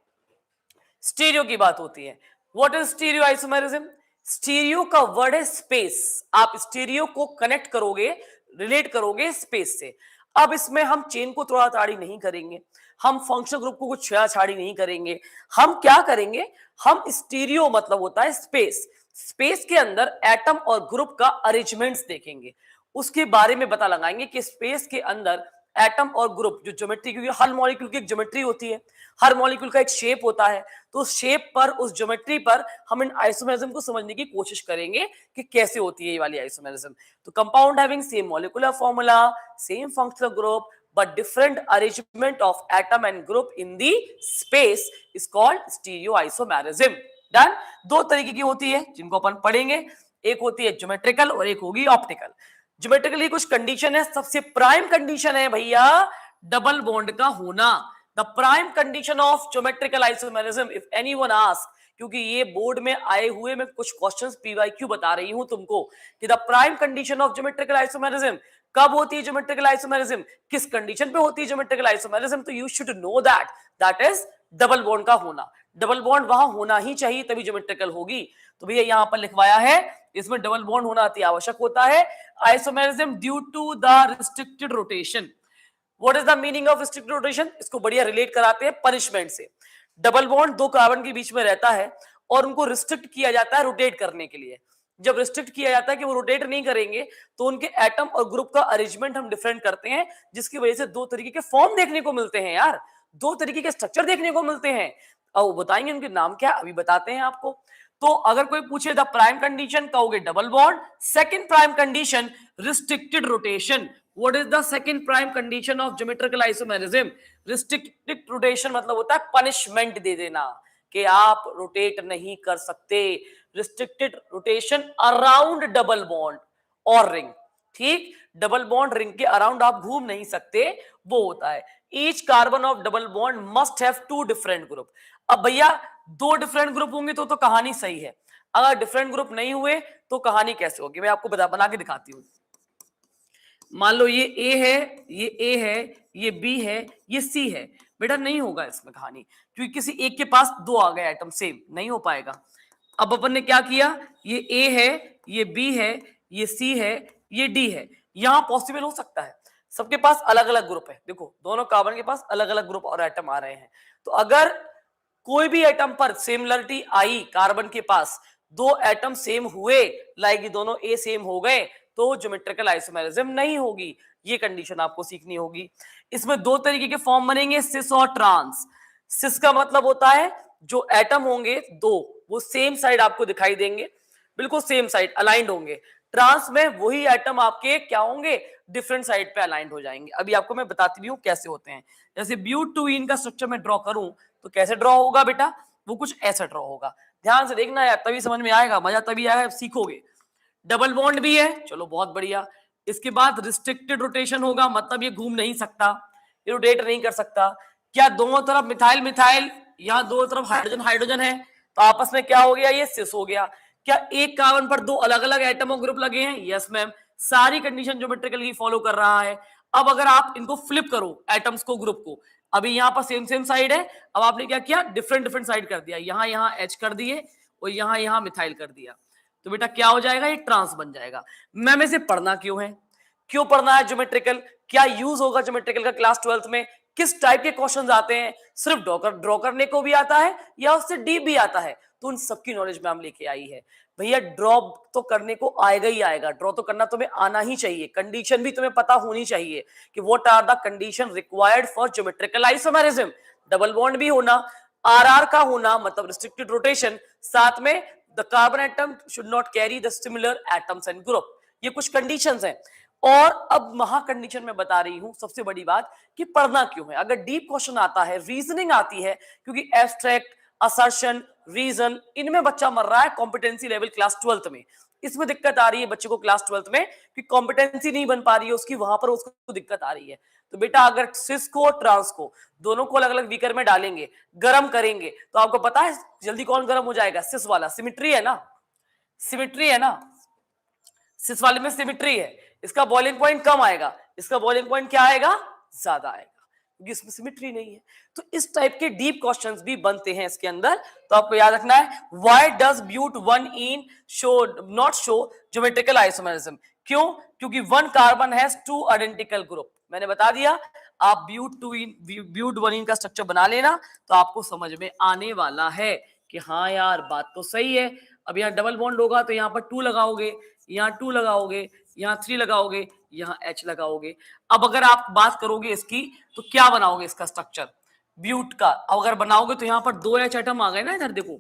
A: स्टीरियो की बात होती है। What is stereo isomerism? Stereo का वर्ड है स्पेस। आप स्टीरियो को कनेक्ट करोगे, रिलेट करोगे स्पेस से। अब इसमें हम चेन को थोड़ा ताड़ी नहीं करेंगे, हम फंक्शनल ग्रुप को कुछ छेड़छाड़ी नहीं करेंगे। हम क्या करेंगे? हम स्टीरियो मतलब होता है स्पेस, स्पेस के अंदर एटम और ग्रुप का अरेंजमेंट्स देखेंगे, उसके बारे में पता लगाएंगे कि स्पेस के अंदर एटम और ग्रुप जो ज्योमेट्री, क्योंकि हर मॉलिक्यूल की एक ज्योमेट्री होती है, हर मॉलिक्यूल का एक शेप होता है, तो उस शेप पर, उस ज्योमेट्री पर हम इन आइसोमेरिज्म को समझने की कोशिश करेंगे कि कैसे होती है ये वाली आइसोमेरिज्म। तो compound having same molecular formula, same functional group but different arrangement of atom and group in the space is called stereoisomerism. Done? दो तरीके की होती है जिनको अपन पढ़ेंगे, एक होती है ज्योमेट्रिकल और एक होगी ऑप्टिकल। ज्योमेट्रिकली कुछ कंडीशन है, सबसे प्राइम कंडीशन है भैया डबल बॉन्ड का होना। The prime condition of geometrical isomerism, if anyone ask, क्योंकि ये बोर्ड में आए हुए मैं कुछ क्वेश्चंस PYQ बता रही हूं तुमको कि the prime condition of geometrical isomerism, कब होती है ज्योमेट्रिकल आइसोमेरिज्म, किस कंडीशन पे होती है ज्योमेट्रिकल आइसोमेरिज्म, तो you should know that, that is double bond का होना। डबल बॉन्ड वहां होना ही चाहिए तभी ज्योमेट्रिकल होगी। तो भैया यहां पर लिखवाया है, इसमें डबल बॉन्ड होना अति आवश्यक होता है। Isomerism due to the restricted rotation, what is the meaning of restricted rotation? इसको बढ़िया रिलेट कराते हैं पनिशमेंट से। डबल बॉन्ड दो कार्बन के बीच में रहता है और उनको रिस्ट्रिक्ट किया जाता है रोटेट करने के लिए। जब रिस्ट्रिक्ट किया जाता है कि वो रोटेट नहीं करेंगे तो उनके एटम और ग्रुप का अरेंजमेंट हम डिफरेंट करते हैं, जिसकी वजह से दो तरीके के फॉर्म देखने को मिलते हैं यार, दो तरीके के स्ट्रक्चर देखने को मिलते हैं। अब वो बताएंगे उनके नाम क्या, अभी बताते हैं आपको। तो अगर कोई पूछे द प्राइम कंडीशन, कहोगे double bond. Second prime condition restricted rotation. What is the second prime condition of geometrical isomerism? Restricted rotation मतलब होता है पनिशमेंट दे देना कि आप रोटेट नहीं कर सकते। Restricted rotation around double bond और रिंग, ठीक, डबल बॉन्ड रिंग के अराउंड आप घूम नहीं सकते, वो होता है। Each carbon of double bond must have two different group. अब भैया दो डिफरेंट ग्रुप होंगे तो कहानी सही है, अगर डिफरेंट ग्रुप नहीं हुए तो कहानी कैसे होगी? मैं आपको बना के दिखाती हूँ। मान लो ये ए है, ये ए है, ये बी है, ये सी है। बेटा नहीं होगा इसमें कहानी, क्योंकि किसी एक के पास दो आ गए आइटम, सेम नहीं हो पाएगा। अब अपन ने क्या किया, ये ए है, ये बी है, ये सी है, ये डी है। यहां पॉसिबल हो सकता है सबके पास अलग अलग ग्रुप है। देखो दोनों कार्बन के पास अलग अलग ग्रुप और एटम आ रहे हैं, तो अगर कोई भी एटम पर सिमिलरिटी आई, कार्बन के पास दो एटम सेम हुए, लाइक दोनों ए सेम हो गए, तो ज्योमेट्रिकल आइसोमेरिज्म नहीं होगी। ये कंडीशन आपको सीखनी होगी। इसमें दो तरीके के फॉर्म बनेंगे, सिस और ट्रांस। सिस का मतलब होता है जो एटम होंगे दो, वो सेम साइड आपको दिखाई देंगे, बिल्कुल सेम साइड अलाइंड होंगे। ट्रांस में वही एटम आपके क्या होंगे, डिफरेंट साइड पे अलाइंड हो जाएंगे। अभी आपको मैं बताती भी हूँ कैसे होते हैं। जैसे ब्यूट-टू-ईन का स्ट्रक्चर मैं ड्रॉ करूं तो कैसे ड्रॉ होगा बेटा, वो कुछ ऐसा ड्रॉ होगा। ध्यान से देखना यार, तभी समझ में आएगा, मजा तभी आएगा, सीखोगे। डबल बॉन्ड भी है, चलो बहुत बढ़िया। इसके बाद रिस्ट्रिक्टेड रोटेशन होगा, मतलब ये घूम नहीं सकता, ये रोटेट नहीं कर सकता। क्या दोनों तरफ मिथाइल मिथाइल, यहाँ दोनों तरफ हाइड्रोजन हाइड्रोजन है, तो आपस में क्या हो गया, ये सिस हो गया। क्या एक कार्बन पर दो अलग अलग एटम और ग्रुप लगे हैं? यस मैम, सारी कंडीशन ज्योमेट्रिकल की फॉलो कर रहा है। अब अगर आप इनको फ्लिप करो, एटम्स को, ग्रुप को, अभी यहाँ पर सेम सेम साइड है, अब आपने क्या किया, डिफरेंट डिफरेंट साइड कर दिया, यहाँ यहाँ एच कर दिए और यहाँ यहाँ मिथाइल कर दिया, तो बेटा क्या हो जाएगा, ये ट्रांस बन जाएगा। मैम इसे पढ़ना क्यों है, क्यों पढ़ना है ज्योमेट्रिकल, क्या यूज होगा ज्योमेट्रिकल का क्लास 12th में, किस टाइप के क्वेश्चंस आते हैं, सिर्फ ड्रॉ करने को भी आता है या उससे डीप भी आता है, तो उन सबकी नॉलेज मैम लेके आई है। भैया ड्रॉ तो करने को आएगा ही आएगा, ड्रॉ तो करना तुम्हें आना ही चाहिए, कंडीशन भी तुम्हें पता होनी चाहिए कि what are the condition required for geometrical isomerism. Double bond भी होना, आरआर का होना मतलब रिस्ट्रिक्टेड रोटेशन, साथ में the carbon atom should not carry the similar atoms and group, ये कुछ कंडीशंस हैं। और अब महा कंडीशन में बता रही हूं सबसे बड़ी बात कि पढ़ना क्यों है। अगर डीप क्वेश्चन आता है, रीजनिंग आती है, क्योंकि एब्स्ट्रैक्ट, असर्शन, रीजन, इनमें बच्चा मर रहा है कॉम्पिटेंसी लेवल क्लास 12th में, इसमें दिक्कत आ रही है बच्चे को क्लास 12th में कि कॉम्पिटेंसी नहीं बन पा रही है उसकी, वहां पर उसको दिक्कत आ रही है। तो बेटा अगर सिस को ट्रांस को दोनों को अलग अलग बीकर में डालेंगे, गर्म करेंगे, तो आपको पता है जल्दी कौन गर्म हो जाएगा, सिस वाला। सिमिट्री है ना, सिमिट्री है ना, सिस वाले में सिमिट्री है, इसका बॉइलिंग पॉइंट कम आएगा, इसका बॉइलिंग पॉइंट क्या आएगा, ज्यादा आएगा, क्योंकि इसमें सिमिट्री नहीं है। तो इस टाइप के डीप क्वेश्चंस भी बनते हैं इसके अंदर, तो आपको याद रखना है। Why does but one ene show not show geometrical isomerism? क्यों? क्योंकि one carbon has two identical group. मैंने बता दिया, आप ब्यूट-1-ईन का स्ट्रक्चर बना लेना तो आपको समझ में आने वाला है कि हाँ यार बात तो सही है। अब यहाँ डबल बॉन्ड होगा तो यहाँ पर 2 लगाओगे, यहाँ 2 लगाओगे, यहाँ 3 लगाओगे, यहाँ H लगाओगे। अब अगर आप बात करोगे इसकी तो क्या बनाओगे इसका स्ट्रक्चर ब्यूट का, अगर बनाओगे तो यहाँ पर 2H एटम आ गए ना, इधर देखो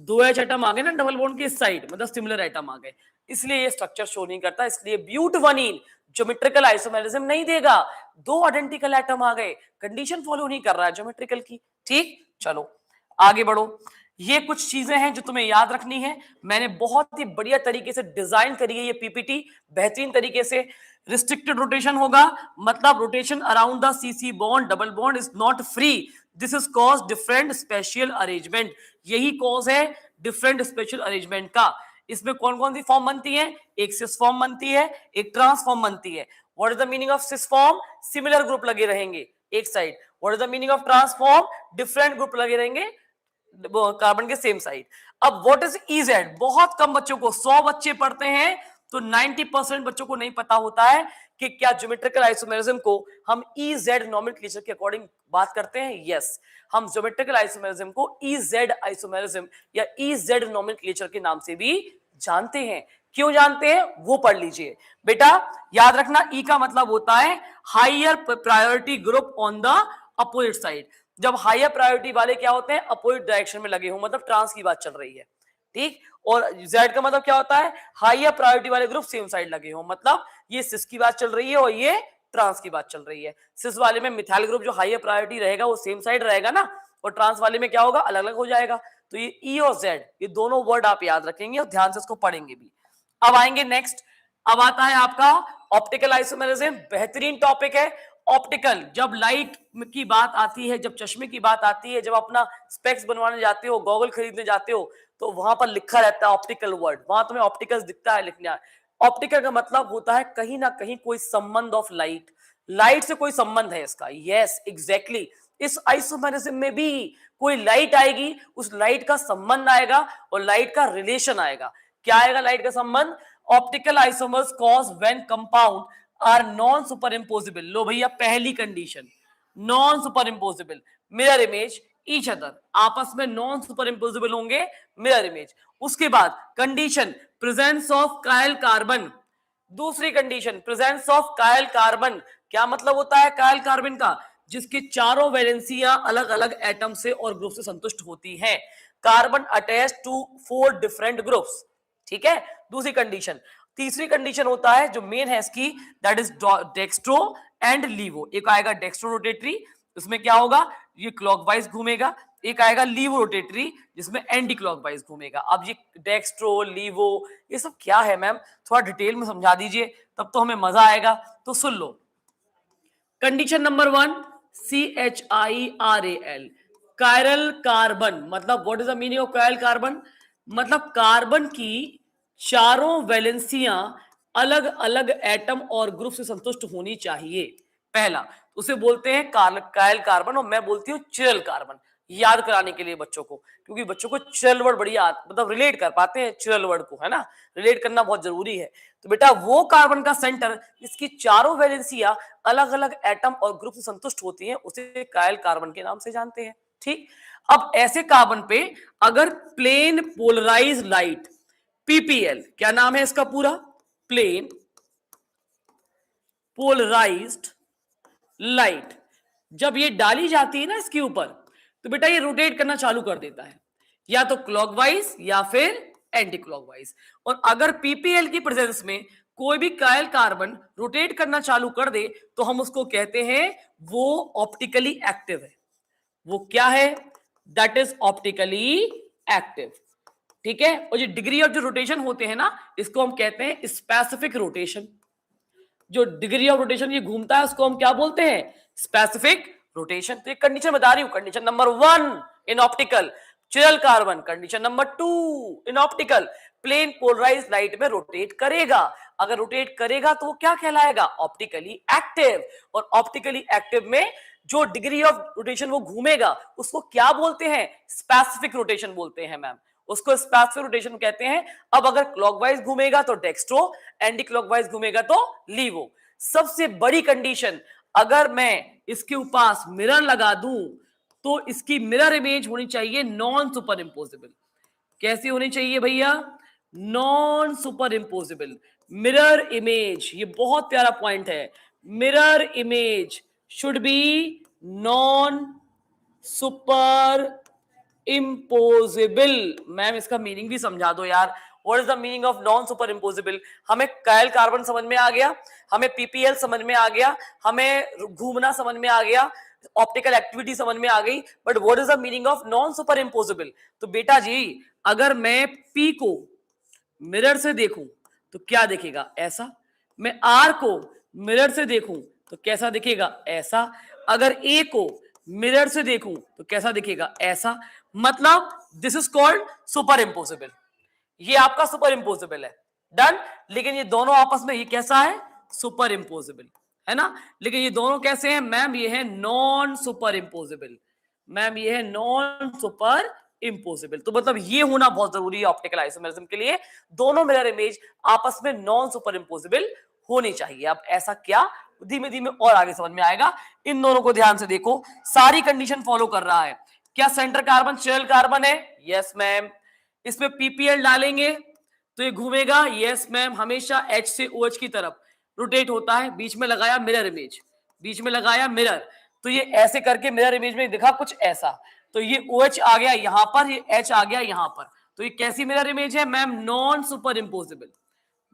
A: 2H एटम आ गए ना डबल बॉन्ड की इस साइड, मतलब सिमिलर एटम आ गए, इसलिए ये स्ट्रक्चर शो नहीं करता। इसलिए ब्यूट-1-ईन ज्योमेट्रिकल आइसोमेरिज्म नहीं देगा, दो आइडेंटिकल एटम आ गए, कंडीशन फॉलो नहीं कर रहा है ज्योमेट्रिकल की। ठीक, चलो आगे बढ़ो। ये कुछ चीजें हैं जो तुम्हें याद रखनी है, मैंने बहुत ही बढ़िया तरीके से डिजाइन करी है ये पीपीटी, बेहतरीन तरीके से। रिस्ट्रिक्टेड रोटेशन होगा, मतलब rotation around the CC bond, double bond is not free, this is cause different special arrangement, यही कॉज है डिफरेंट स्पेशल अरेंजमेंट का। इसमें कौन कौन सी फॉर्म बनती है, एक सिस फॉर्म बनती है, एक ट्रांस फॉर्म बनती है। What is the meaning of cis form? Similar group लगे रहेंगे एक side. What is the meaning of trans form? Different group लगे रहेंगे कार्बन के सेम साइड। अब व्हाट इज इजेड? बहुत कम बच्चों को, 100 बच्चे पढ़ते हैं तो 90% बच्चों को नहीं पता होता है कि क्या ज्योमेट्रिकल आइसोमेरिज्म को हम EZ नोमेनक्लेचर के अकॉर्डिंग बात करते हैं। यस, हम ज्योमेट्रिकल आइसोमेरिज्म को EZ आइसोमेरिज्म या EZ नोमेनक्लेचर के नाम से भी जानते हैं। क्यों जानते हैं वो पढ़ लीजिए बेटा। याद रखना, ई का मतलब होता है higher priority group on the opposite side. जब हायर प्रायोरिटी वाले क्या होते हैं, अपोजिट डायरेक्शन में लगे हो, मतलब ट्रांस की बात चल रही है, ठीक। और जेड का मतलब क्या होता है, हायर प्रायोरिटी वाले ग्रुप सेम साइड लगे हो, मतलब ये सिस की बात चल रही है और ये ट्रांस की बात चल रही है। सिस वाले में मिथाइल ग्रुप जो हायर प्रायोरिटी रहेगा वो सेम साइड रहेगा ना, और ट्रांस वाले में क्या होगा, अलग अलग हो जाएगा। तो ये ई और जेड, ये दोनों वर्ड आप याद रखेंगे और ध्यान से इसको पढ़ेंगे भी। अब आएंगे नेक्स्ट, अब आता है आपका ऑप्टिकल आइसोमेरिज्म। बेहतरीन टॉपिक है ऑप्टिकल। जब लाइट की बात आती है, जब चश्मे की बात आती है, जब अपना स्पेक्स बनवाने जाते हो, गॉगल खरीदने जाते हो, तो वहां पर लिखा रहता है ऑप्टिकल वर्ड, वहां तुम्हें ऑप्टिकल दिखता है लिखना। ऑप्टिकल का मतलब होता है कहीं ना कहीं कोई संबंध ऑफ लाइट, लाइट से कोई संबंध है इसका। यस एग्जैक्टली, इस आइसोमेरिज्म में भी कोई लाइट आएगी, उस लाइट का संबंध आएगा और लाइट का रिलेशन आएगा। क्या आएगा लाइट का संबंध, optical isomers cause when compound are non super imposable. लो भैया पहली condition, non super imposable, mirror image each other, आपस में नॉन सुपर इम्पोजिबल होंगे, मिरर इमेज। उसके बाद condition presence of chiral carbon, दूसरी condition presence of chiral carbon. क्या मतलब होता है कायल कार्बन का, जिसकी चारों वैलेंसियां अलग अलग एटम से और ग्रुप से संतुष्ट होती हैं। Carbon attach to 4 different groups, ठीक है, दूसरी कंडीशन। तीसरी कंडीशन होता है जो मेन है इसकी, दैट इज डेक्स्ट्रो एंड लीवो। एक आएगा डेक्स्ट्रो रोटेटरी, इसमें क्या होगा, ये क्लॉकवाइज घूमेगा। एक आएगा लीवो रोटेटरी, जिसमें एंटी क्लॉकवाइज घूमेगा। अब ये डेक्स्ट्रो लीवो ये सब क्या है मैम, थोड़ा डिटेल में समझा दीजिए, तब तो हमें मजा आएगा। तो सुन लो, condition number 1, CHIRAL, chiral carbon. मतलब what is the meaning of chiral carbon, मतलब कार्बन की चारों वैलेंसियां अलग अलग एटम और ग्रुप से संतुष्ट होनी चाहिए। पहला उसे बोलते हैं कायल कार्बन, और मैं बोलती हूँ चिरल कार्बन, याद कराने के लिए बच्चों को, क्योंकि बच्चों को चिरल वर्ड बढ़िया मतलब रिलेट कर पाते हैं चिरल वर्ड को, है ना, रिलेट करना बहुत जरूरी है। तो बेटा वो कार्बन का सेंटर जिसकी चारों वैलेंसियां अलग अलग एटम और ग्रुप से संतुष्ट होती हैं, उसे कायल कार्बन के नाम से जानते हैं, ठीक। अब ऐसे कार्बन पे अगर प्लेन पोलराइज लाइट, PPL, क्या नाम है इसका पूरा, प्लेन पोलराइज्ड लाइट, जब ये डाली जाती है ना इसके ऊपर, तो बेटा ये रोटेट करना चालू कर देता है, या तो क्लॉकवाइज या फिर एंटी क्लॉकवाइज। और अगर PPL की प्रेजेंस में कोई भी कायल कार्बन रोटेट करना चालू कर दे, तो हम उसको कहते हैं वो ऑप्टिकली एक्टिव है। वो क्या है, दैट इज ऑप्टिकली एक्टिव, ठीक है। और जो डिग्री ऑफ जो रोटेशन होते हैं ना, इसको हम कहते हैं स्पेसिफिक रोटेशन। जो डिग्री ऑफ रोटेशन ये घूमता है उसको हम क्या बोलते हैं, स्पेसिफिक रोटेशन। तो एक कंडीशन बता रही हूं, condition number 1 in optical chiral carbon, condition number 2 in optical plane polarise light में रोटेट करेगा। अगर रोटेट करेगा तो वो क्या कहलाएगा, ऑप्टिकली एक्टिव। और ऑप्टिकली एक्टिव में जो डिग्री ऑफ रोटेशन वो घूमेगा उसको क्या बोलते हैं, स्पेसिफिक रोटेशन बोलते हैं मैम, उसको स्पेसिफिक रोटेशन कहते हैं। अब अगर क्लॉकवाइज घूमेगा तो डेक्स्ट्रो, एंटी क्लॉकवाइज घूमेगा तो लीवो। सबसे बड़ी कंडीशन, अगर मैं इसके पास मिरर लगा दूं तो इसकी मिरर इमेज होनी चाहिए नॉन सुपर इंपोजिबल। कैसी होनी चाहिए भैया, नॉन सुपर इंपोजिबल। मिरर इमेज, ये बहुत प्यारा पॉइंट है, mirror image should be non super imposable. Ma'am इसका मीनिंग भी समझा दो यार, what is the meaning of non super imposable. हमें कायल कार्बन समझ में आ गया, हमें PPL समझ में आ गया, हमें घूमना समझ में आ गया, ऑप्टिकल एक्टिविटी समझ में आ गई, but what is the meaning of non super imposable. तो बेटा जी अगर मैं P को मिरर से देखूं तो क्या दिखेगा, ऐसा। मैं R को मिरर से देखूं तो कैसा दिखेगा, ऐसा। अगर A को मिरर से देखूं तो कैसा दिखेगा, ऐसा। मतलब this is called super imposable, ये आपका सुपर इम्पोजिबल है, डन। लेकिन ये दोनों आपस में ये कैसा है, सुपर इम्पोजिबल, है ना। लेकिन ये दोनों कैसे हैं मैम, ये है नॉन सुपर इम्पोजिबल, मैम ये है नॉन सुपर इम्पोसिबल। तो मतलब ये होना बहुत जरूरी है ऑप्टिकल आइसोमेरिज्म के लिए, दोनों मिरर इमेज आपस में नॉन सुपर इम्पोसिबल होनी चाहिए। अब ऐसा क्या, धीमे धीमे और आगे समझ में आएगा। इन दोनों को ध्यान से देखो, सारी कंडीशन फॉलो कर रहा है। क्या सेंटर कार्बन चिरल कार्बन है? Yes ma'am. इसमें पीपीएल डालेंगे तो ये घूमेगा? Yes ma'am. हमेशा एच से ओएच की तरफ रोटेट होता है। बीच में लगाया मिरर इमेज, बीच में लगाया मिरर, तो ये ऐसे करके मिरर इमेज में दिखा कुछ ऐसा। तो ये OH आ गया यहां पर, ये H आ गया यहां पर। तो ये कैसी मिरर इमेज है ma'am? Non super imposable.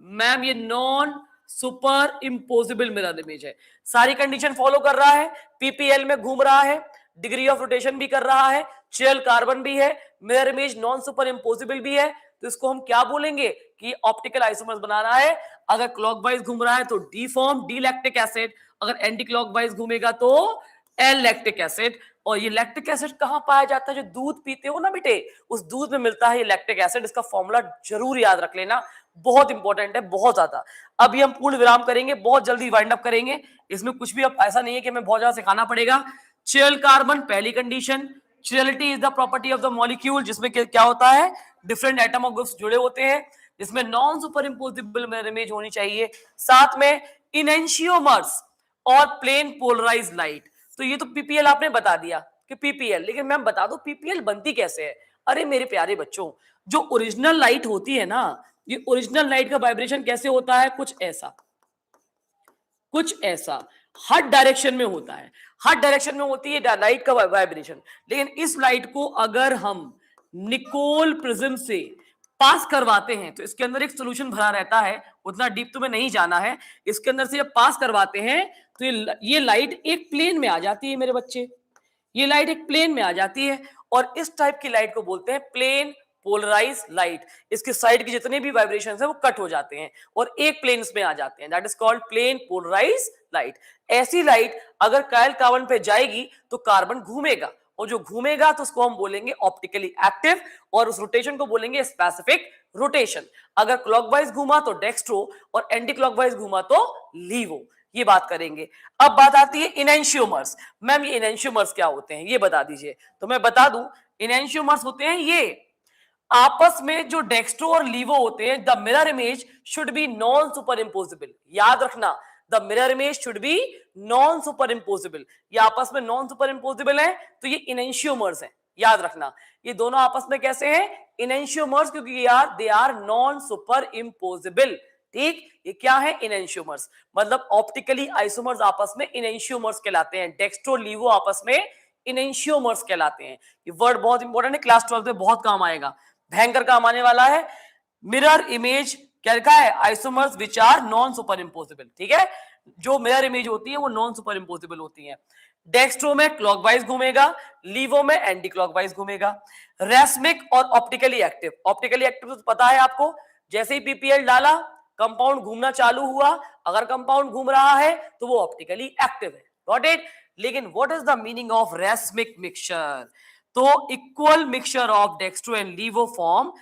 A: Ma'am ये non super imposable mirror image है। सारी कंडीशन फॉलो कर रहा है, पीपीएल में घूम रहा है, डिग्री ऑफ रोटेशन भी कर रहा है, चिरल कार्बन भी है, mirror image non super imposable भी है। तो इसको हम क्या बोलेंगे कि ऑप्टिकल आइसोमर्स बनाना है। अगर क्लॉकवाइज घूम रहा है तो D form, D lactic acid. अगर एंटी क्लॉकवाइज घूमेगा तो एल लैक्टिक एसिड। और ये लैक्टिक एसिड कहां पाया जाता है? जो दूध पीते हो ना बेटे, उस दूध में मिलता है ये लैक्टिक एसिड। इसका फॉर्मूला जरूर याद रख लेना, बहुत इंपॉर्टेंट है, बहुत ज्यादा। अभी हम पूर्ण विराम करेंगे, बहुत जल्दी वाइंड अप करेंगे। इसमें कुछ भी अब ऐसा नहीं है कि हमें बहुत ज्यादा सिखाना पड़ेगा। चिरल कार्बन पहली condition, chirality is the property of the molecule, जिसमें क्या होता है? डिफरेंट एटम और ग्रुप्स जुड़े होते हैं, जिसमें non super imposable mirror image होनी चाहिए। साथ में इनेंशियोमर्स और प्लेन पोलराइज लाइट। तो ये तो पीपीएल आपने बता दिया कि पीपीएल, लेकिन मैम बता दो पीपीएल बनती कैसे है? अरे मेरे प्यारे बच्चों, जो ओरिजिनल लाइट होती है ना, ये ओरिजिनल लाइट का वाइब्रेशन कैसे होता है? कुछ ऐसा, कुछ ऐसा हर डायरेक्शन में होता है, हर डायरेक्शन में होती है लाइट का वाइब्रेशन। लेकिन इस लाइट को अगर हम निकोल प्रिज्म से पास करवाते हैं तो इसके अंदर एक सोल्यूशन भरा रहता है, उतना डीप तो में नहीं जाना है। इसके अंदर से जब पास करवाते हैं तो ये लाइट एक प्लेन में आ जाती है मेरे बच्चे, ये लाइट एक प्लेन में आ जाती है। और इस टाइप की लाइट को बोलते हैं प्लेन पोलराइज लाइट। इसके साइड के जितने भी वाइब्रेशंस हैं वो कट हो जाते हैं और एक प्लेन में आ जाते हैं, that is called plane polarise light. ऐसी लाइट अगर कायल कार्बन पे जाएगी तो कार्बन घूमेगा, और जो घूमेगा तो उसको हम बोलेंगे ऑप्टिकली एक्टिव, और उस रोटेशन को बोलेंगे स्पेसिफिक रोटेशन। अगर क्लॉकवाइज घूमा तो डेक्स्ट्रो, और एंटी क्लॉकवाइज घूमा तो लीवो। ये बात करेंगे। अब बात आती है इनेंशियोमर्स। मैम ये इनेंशियोमर्स क्या होते हैं ये बता दीजिए। तो मैं बता दूं, इनेंशियोमर्स होते हैं ये आपस में जो डेक्स्ट्रो और लीवो होते हैं, the mirror image should be non super imposable. याद रखना, the mirror image should be non super imposable. ये आपस में नॉन सुपर इम्पोजिबल है तो ये इनेंशियोमर्स है। याद रखना, ये दोनों आपस में कैसे हैं? इनेंशियोमर्स, क्योंकि यार they are non super imposable. ठीक, ये क्या है? इनेंशियोमर्स। मतलब ऑप्टिकली आइसोमर्स आपस में इनेंशियोमर्स कहलाते हैं, डेक्स्ट्रो लीवो आपस में इनेंशियोमर्स कहलाते हैं। ये वर्ड बहुत इंपॉर्टेंट है, क्लास 12 में बहुत काम आएगा, भयंकर काम आने वाला है। मिरर इमेज क्या लिखा है? Isomers which are non super imposable. ठीक है, जो मिरर इमेज होती है वो नॉन सुपर इम्पोजिबल होती है। डेक्स्ट्रो में क्लॉकवाइज घूमेगा, लीवो में एंटी क्लॉकवाइज घूमेगा। रेसमिक और ऑप्टिकली एक्टिव। ऑप्टिकली एक्टिव तो पता है आपको, जैसे ही पीपीएल डाला कंपाउंड घूमना चालू हुआ, अगर कंपाउंड घूम रहा है तो वो ऑप्टिकली एक्टिव है। Got it? लेकिन what is the meaning of racemic mixture? तो equal mixture of dextro and laevo form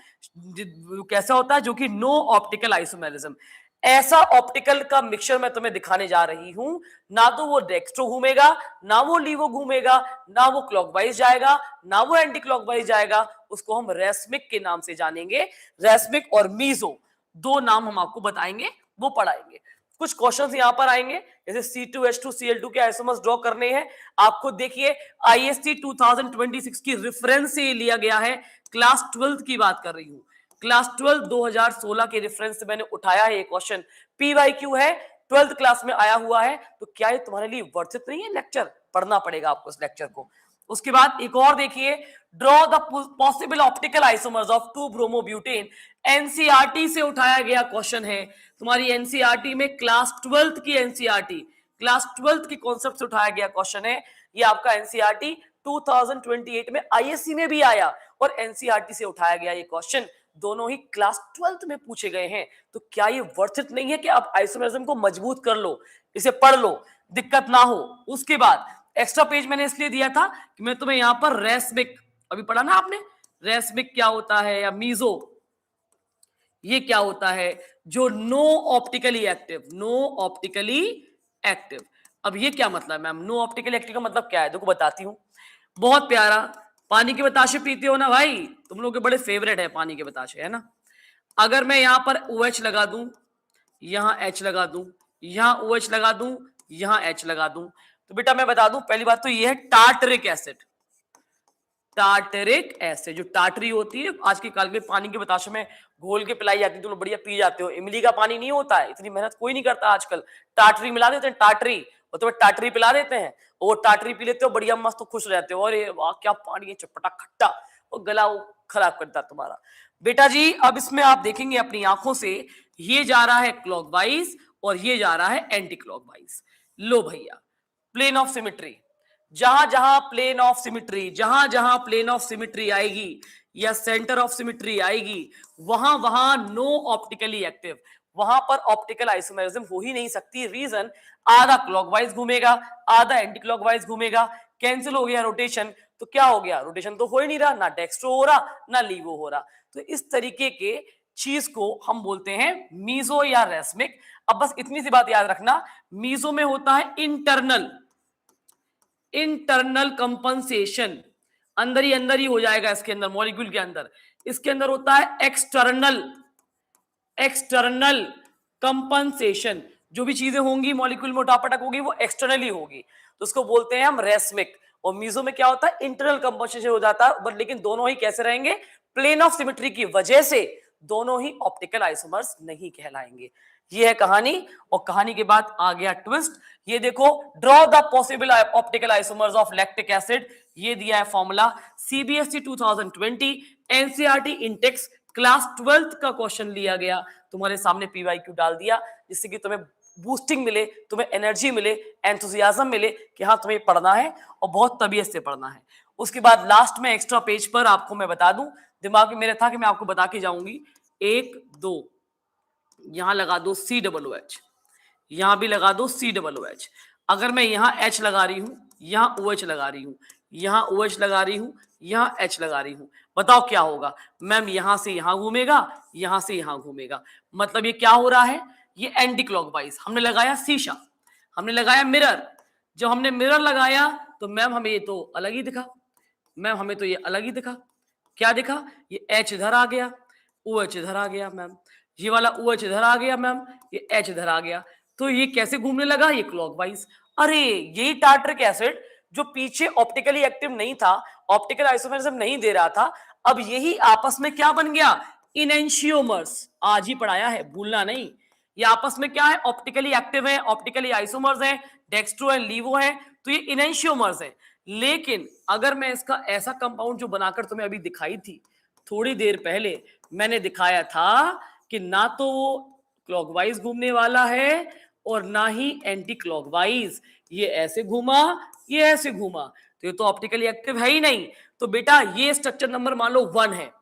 A: कैसा होता है? जो कि नो ऑप्टिकल आइसोमेरिज्म। ऐसा ऑप्टिकल का मिक्सचर मैं तुम्हें दिखाने जा रही हूं, ना तो वो डेक्स्ट्रो घूमेगा, ना वो लीवो घूमेगा, ना वो क्लॉकवाइज जाएगा, ना वो एंटी क्लॉकवाइज जाएगा। उसको हम रेसमिक के नाम से जानेंगे। रेसमिक और मीजो दो नाम हम आपको बताएंगे, वो पढ़ाएंगे। कुछ क्वेश्चंस यहां पर आएंगे, जैसे C2H2Cl2 के आइसोमर्स ड्रॉ करने हैं आपको। देखिए IST 2026 की रेफरेंस से लिया गया है, क्लास 12 की बात कर रही हूं। क्लास 12 2016 के रेफरेंस से मैंने उठाया है ये क्वेश्चन। PYQ है, 12th क्लास में आया हुआ है। तो क्या ये तुम्हारे लिए वर्थ इट नहीं है? लेक्चर पढ़ना पड़ेगा आपको इस लेक्चर को। उसके बाद एक और देखिए, draw the possible optical isomers of two bromobutane. NCERT से उठाया गया क्वेश्चन है। तुम्हारी एनसीईआरटी में क्लास 12th की एनसीईआरटी, क्लास 12th की कॉन्सेप्ट से उठाया गया क्वेश्चन है। ये आपका एनसीईआरटी 2028 में आईएससी में भी आया और एनसीईआरटी से उठाया गया ये क्वेश्चन। दोनों ही क्लास 12th में पूछे गए हैं। तो क्या ये वर्थ इट नहीं है कि आप आइसोमेरिज्म को मजबूत कर लो, इसे पढ़ लो, दिक्कत ना हो। उसके बाद एक्स्ट्रा पेज मैंने इसलिए दिया था कि मैं तुम्हें यहां पर रेसमिक, अभी पढ़ा ना आपने, रेसमिक क्या होता है, या मीजो ये क्या होता है, जो no optically active, no optically active. अब ये क्या मतलब मैम? नो ऑप्टिकली एक्टिव का मतलब क्या है? देखो बताती हूं, बहुत प्यारा पानी के बताशे पीते हो ना भाई, तुम लोग के बड़े फेवरेट है पानी के बताशे, है ना। अगर मैं यहां पर OH लगा दूं, यहां H लगा दूं, यहां OH लगा दूं, यहां H लगा दूं, तो बेटा मैं बता दूं, पहली बात तो ये है टार्टरिक एसिड। टार्टरिक एसिड, जो टाटरी होती है आज के काल के पानी के बताशे में घोल के पिलाई जाती है, तुम लोग बढ़िया पी जाते हो। इमली का पानी नहीं होता है, इतनी मेहनत कोई नहीं करता आजकल। टाटरी मिला देते हैं, टाटरी, और तुम्हें टाटरी पिला देते हैं, और वो टाटरी पी लेते हो, बढ़िया मस्त तो खुश रहते हो, अरे वाह क्या पानी है, चटपटा खट्टा, वो गला वो खराब करता है तुम्हारा। बेटा जी अब इसमें आप देखेंगे अपनी आंखों से, ये जा रहा है क्लॉकवाइज और ये जा रहा है एंटी क्लॉकवाइज। लो भैया, प्लेन ऑफ सिमेट्री, जहां जहां प्लेन ऑफ सिमेट्री, जहां जहां प्लेन ऑफ सिमेट्री आएगी या सेंटर ऑफ सिमेट्री आएगी, वहां वहां नो ऑप्टिकली एक्टिव, वहां पर ऑप्टिकल आइसोमेरिज्म हो ही नहीं सकती। रीजन, आधा क्लॉकवाइज घूमेगा, आधा एंटी क्लॉकवाइज घूमेगा, कैंसिल हो गया रोटेशन, तो क्या हो गया, रोटेशन तो हो ही नहीं रहा, ना डेक्स्ट्रो हो रहा ना लीवो हो रहा। तो इस तरीके के चीज को हम बोलते हैं मीजो या रेस्मिक। अब बस इतनी सी बात याद रखना, मीजो में होता है इंटरनल कंपनसेशन, अंदर ही हो जाएगा इसके अंदर, मॉलिक्यूल के अंदर। इसके अंदर होता है एक्सटर्नल कंपनसेशन, जो भी चीजें होंगी मॉलिक्यूल में उठापटक होगी वो एक्सटर्नली होगी, तो उसको बोलते हैं हम रेस्मिक। और मीजो में क्या होता है, इंटरनल कंपनसेशन हो जाता है, बट लेकिन दोनों ही कैसे रहेंगे, प्लेन ऑफ सिमेट्री की वजह से दोनों ही ऑप्टिकल आइसोमर्स नहीं कहलाएंगे। ये है कहानी, और कहानी के बाद आ गया ट्विस्ट। ये देखो, draw the possible optical isomers of lactic acid, ये दिया है formula, CBSE 2020 NCERT Intex class 12th का क्वेश्चन लिया गया, तुम्हारे सामने पीवाईक्यू डाल दिया, जिससे कि तुम्हें बूस्टिंग मिले, तुम्हें एनर्जी मिले, एंथुसियाज्म मिले कि हाँ तुम्हें पढ़ना है और बहुत तबीयत से पढ़ना है। उसके बाद लास्ट में एक्स्ट्रा पेज पर आपको मैं बता दूं, दिमाग में मेरे था कि मैं आपको बता के जाऊंगी, 1 2 यहां लगा दो COOH, यहां भी लगा दो COOH। अगर मैं यहां H लगा रही हूं, यहां OH लगा रही हूं, यहां OH लगा रही हूं, यहां H लगा रही हूं, बताओ क्या होगा। मैम यहां से यहां घूमेगा, यहां से यहां घूमेगा, मतलब ये क्या हो रहा है, ये एंटी क्लॉकवाइज। हमने लगाया शीशा, हमने लगाया मिरर, जब हमने मिरर लगाया तो मैम हमें ये तो अलग ही दिखा, मैम हमें तो ये अलग ही दिखा, क्या दिखा, ये H इधर आ गया, OH इधर आ गया मैम, ये वाला OH इधर आ गया मैम, ये H इधर आ गया, तो ये कैसे घूमने लगा, ये क्लॉकवाइज। अरे यही टार्टरिक एसिड जो पीछे ऑप्टिकली एक्टिव नहीं था, ऑप्टिकल आइसोमेरिज्म नहीं दे रहा था, अब यही आपस में क्या बन गया, इनेंशियोमर्स। आज ही पढ़ाया है, भूलना नहीं। ये आपस में क्या है, ऑप्टिकली एक्टिव है, ऑप्टिकली आइसोमर्स है, डेक्स्ट्रो एंड लीवो है, तो ये इनेंशियोमर्स है। लेकिन अगर मैं इसका ऐसा कंपाउंड जो बनाकर तुम्हें अभी दिखाई थी थोड़ी देर पहले, मैंने दिखाया था कि ना तो वो क्लॉकवाइज घूमने वाला है और ना ही एंटी क्लॉकवाइज, ये ऐसे घूमा, ये ऐसे घूमा, तो ये तो ऑप्टिकली एक्टिव है ही नहीं। तो बेटा ये स्ट्रक्चर नंबर मान लो 1 है,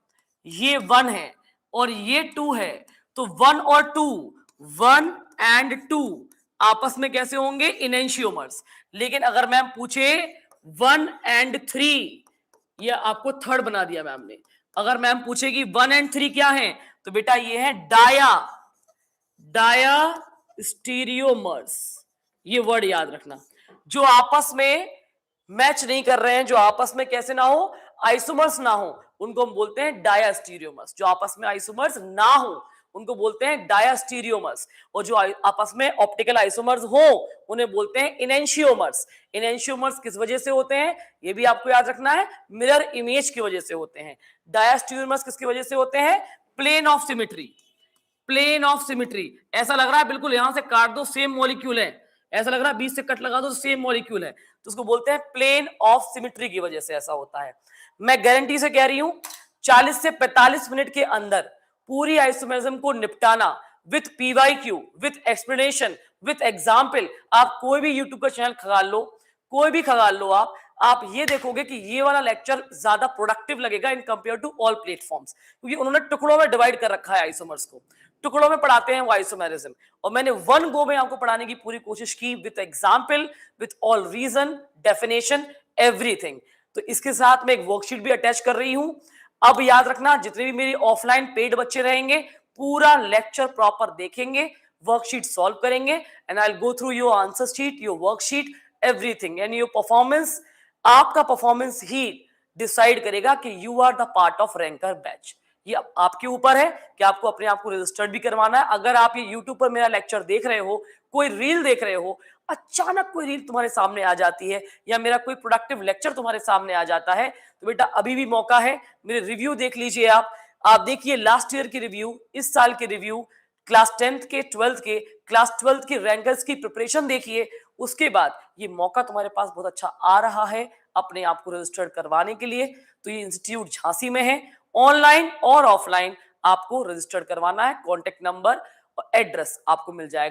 A: ये 1 है और ये 2 है, तो 1 और 2, 1 एंड 2 आपस में कैसे होंगे, इनेंशियोमर्स। लेकिन अगर मैम पूछे 1 एंड 3, ये आपको थर्ड बना दिया मैम ने। अगर मैम पूछेगी 1 एंड 3 क्या है, तो बेटा ये है डाया स्टीरियोमर्स। ये वर्ड याद रखना, जो आपस में मैच नहीं कर रहे हैं, जो आपस में कैसे ना हो, आइसोमर्स ना हो, उनको हम बोलते हैं डायास्टीरियोमर्स। जो आपस में आइसोमर्स ना हो उनको बोलते हैं डायास्टीरियोमर्स, और जो आपस में ऑप्टिकल आइसोमर्स हो उन्हें बोलते हैं इनेंशियोमर्स। इनेंशियोमर्स किस वजह से होते हैं, ये भी आपको याद रखना है, मिरर इमेज की वजह से होते हैं। डायास्टीरियोमर्स किसकी वजह से होते हैं, plane of symmetry, plane of symmetry. ऐसा लग रहा है बिल्कुल यहां से काट दो सेम मॉलिक्यूल है, ऐसा लग रहा है बीच से कट लगा दो सेम मॉलिक्यूल है, तो उसको बोलते हैं प्लेन ऑफ सिमेट्री की वजह से ऐसा होता है। मैं गारंटी से कह रही हूं 40 से 45 मिनट के अंदर पूरी आइसोमेरिज्म को निपटाना with PYQ, with explanation, with example. आप कोई भी यूट्यूब का चैनल खगाल लो, कोई भी खगाल लो, आप ये देखोगे कि ये वाला लेक्चर ज्यादा प्रोडक्टिव लगेगा in compare to all platforms, क्योंकि उन्होंने टुकड़ों में डिवाइड कर रखा है आइसोमर्स को, टुकड़ों में पढ़ाते हैं वो आइसोमेरिज्म, और मैंने 1 गो में आपको पढ़ाने की पूरी कोशिश की with example, with all reason, definition, everything. तो इसके साथ मैं एक वर्कशीट भी अटैच कर रही हूं। अब याद रखना, जितने भी मेरी ऑफलाइन पेड बच्चे रहेंगे पूरा लेक्चर प्रॉपर देखेंगे, वर्कशीट सॉल्व करेंगे, and I will go through your answer sheet, your worksheet, everything, and your performance. आपका परफॉर्मेंस ही डिसाइड करेगा कि you are the part of ranker batch. ये आपके ऊपर है कि आपको अपने आप को रजिस्टर्ड भी करवाना है। अगर आप ये यूट्यूब पर मेरा लेक्चर देख रहे हो, कोई रील देख रहे हो, अचानक कोई रील तुम्हारे सामने आ जाती है या मेरा कोई प्रोडक्टिव लेक्चर तुम्हारे सामने आ जाता है, तो बेटा अभी भी मौका है, मेरे रिव्यू देख लीजिए आप देखिए लास्ट ईयर की रिव्यू, इस साल की रिव्यू, क्लास 10th के 12th के, क्लास 12th की रैंकर्स की प्रिपरेशन देखिए। उसके बाद ये मौका तुम्हारे पास बहुत अच्छा आ रहा है अपने आप को रजिस्टर्ड करवाने के लिए। तो ये इंस्टीट्यूट झांसी में है, ऑनलाइन और ऑफलाइन आपको रजिस्टर्ड करवाना है। कॉन्टेक्ट नंबर और एड्रेस आपको मिल जाएगा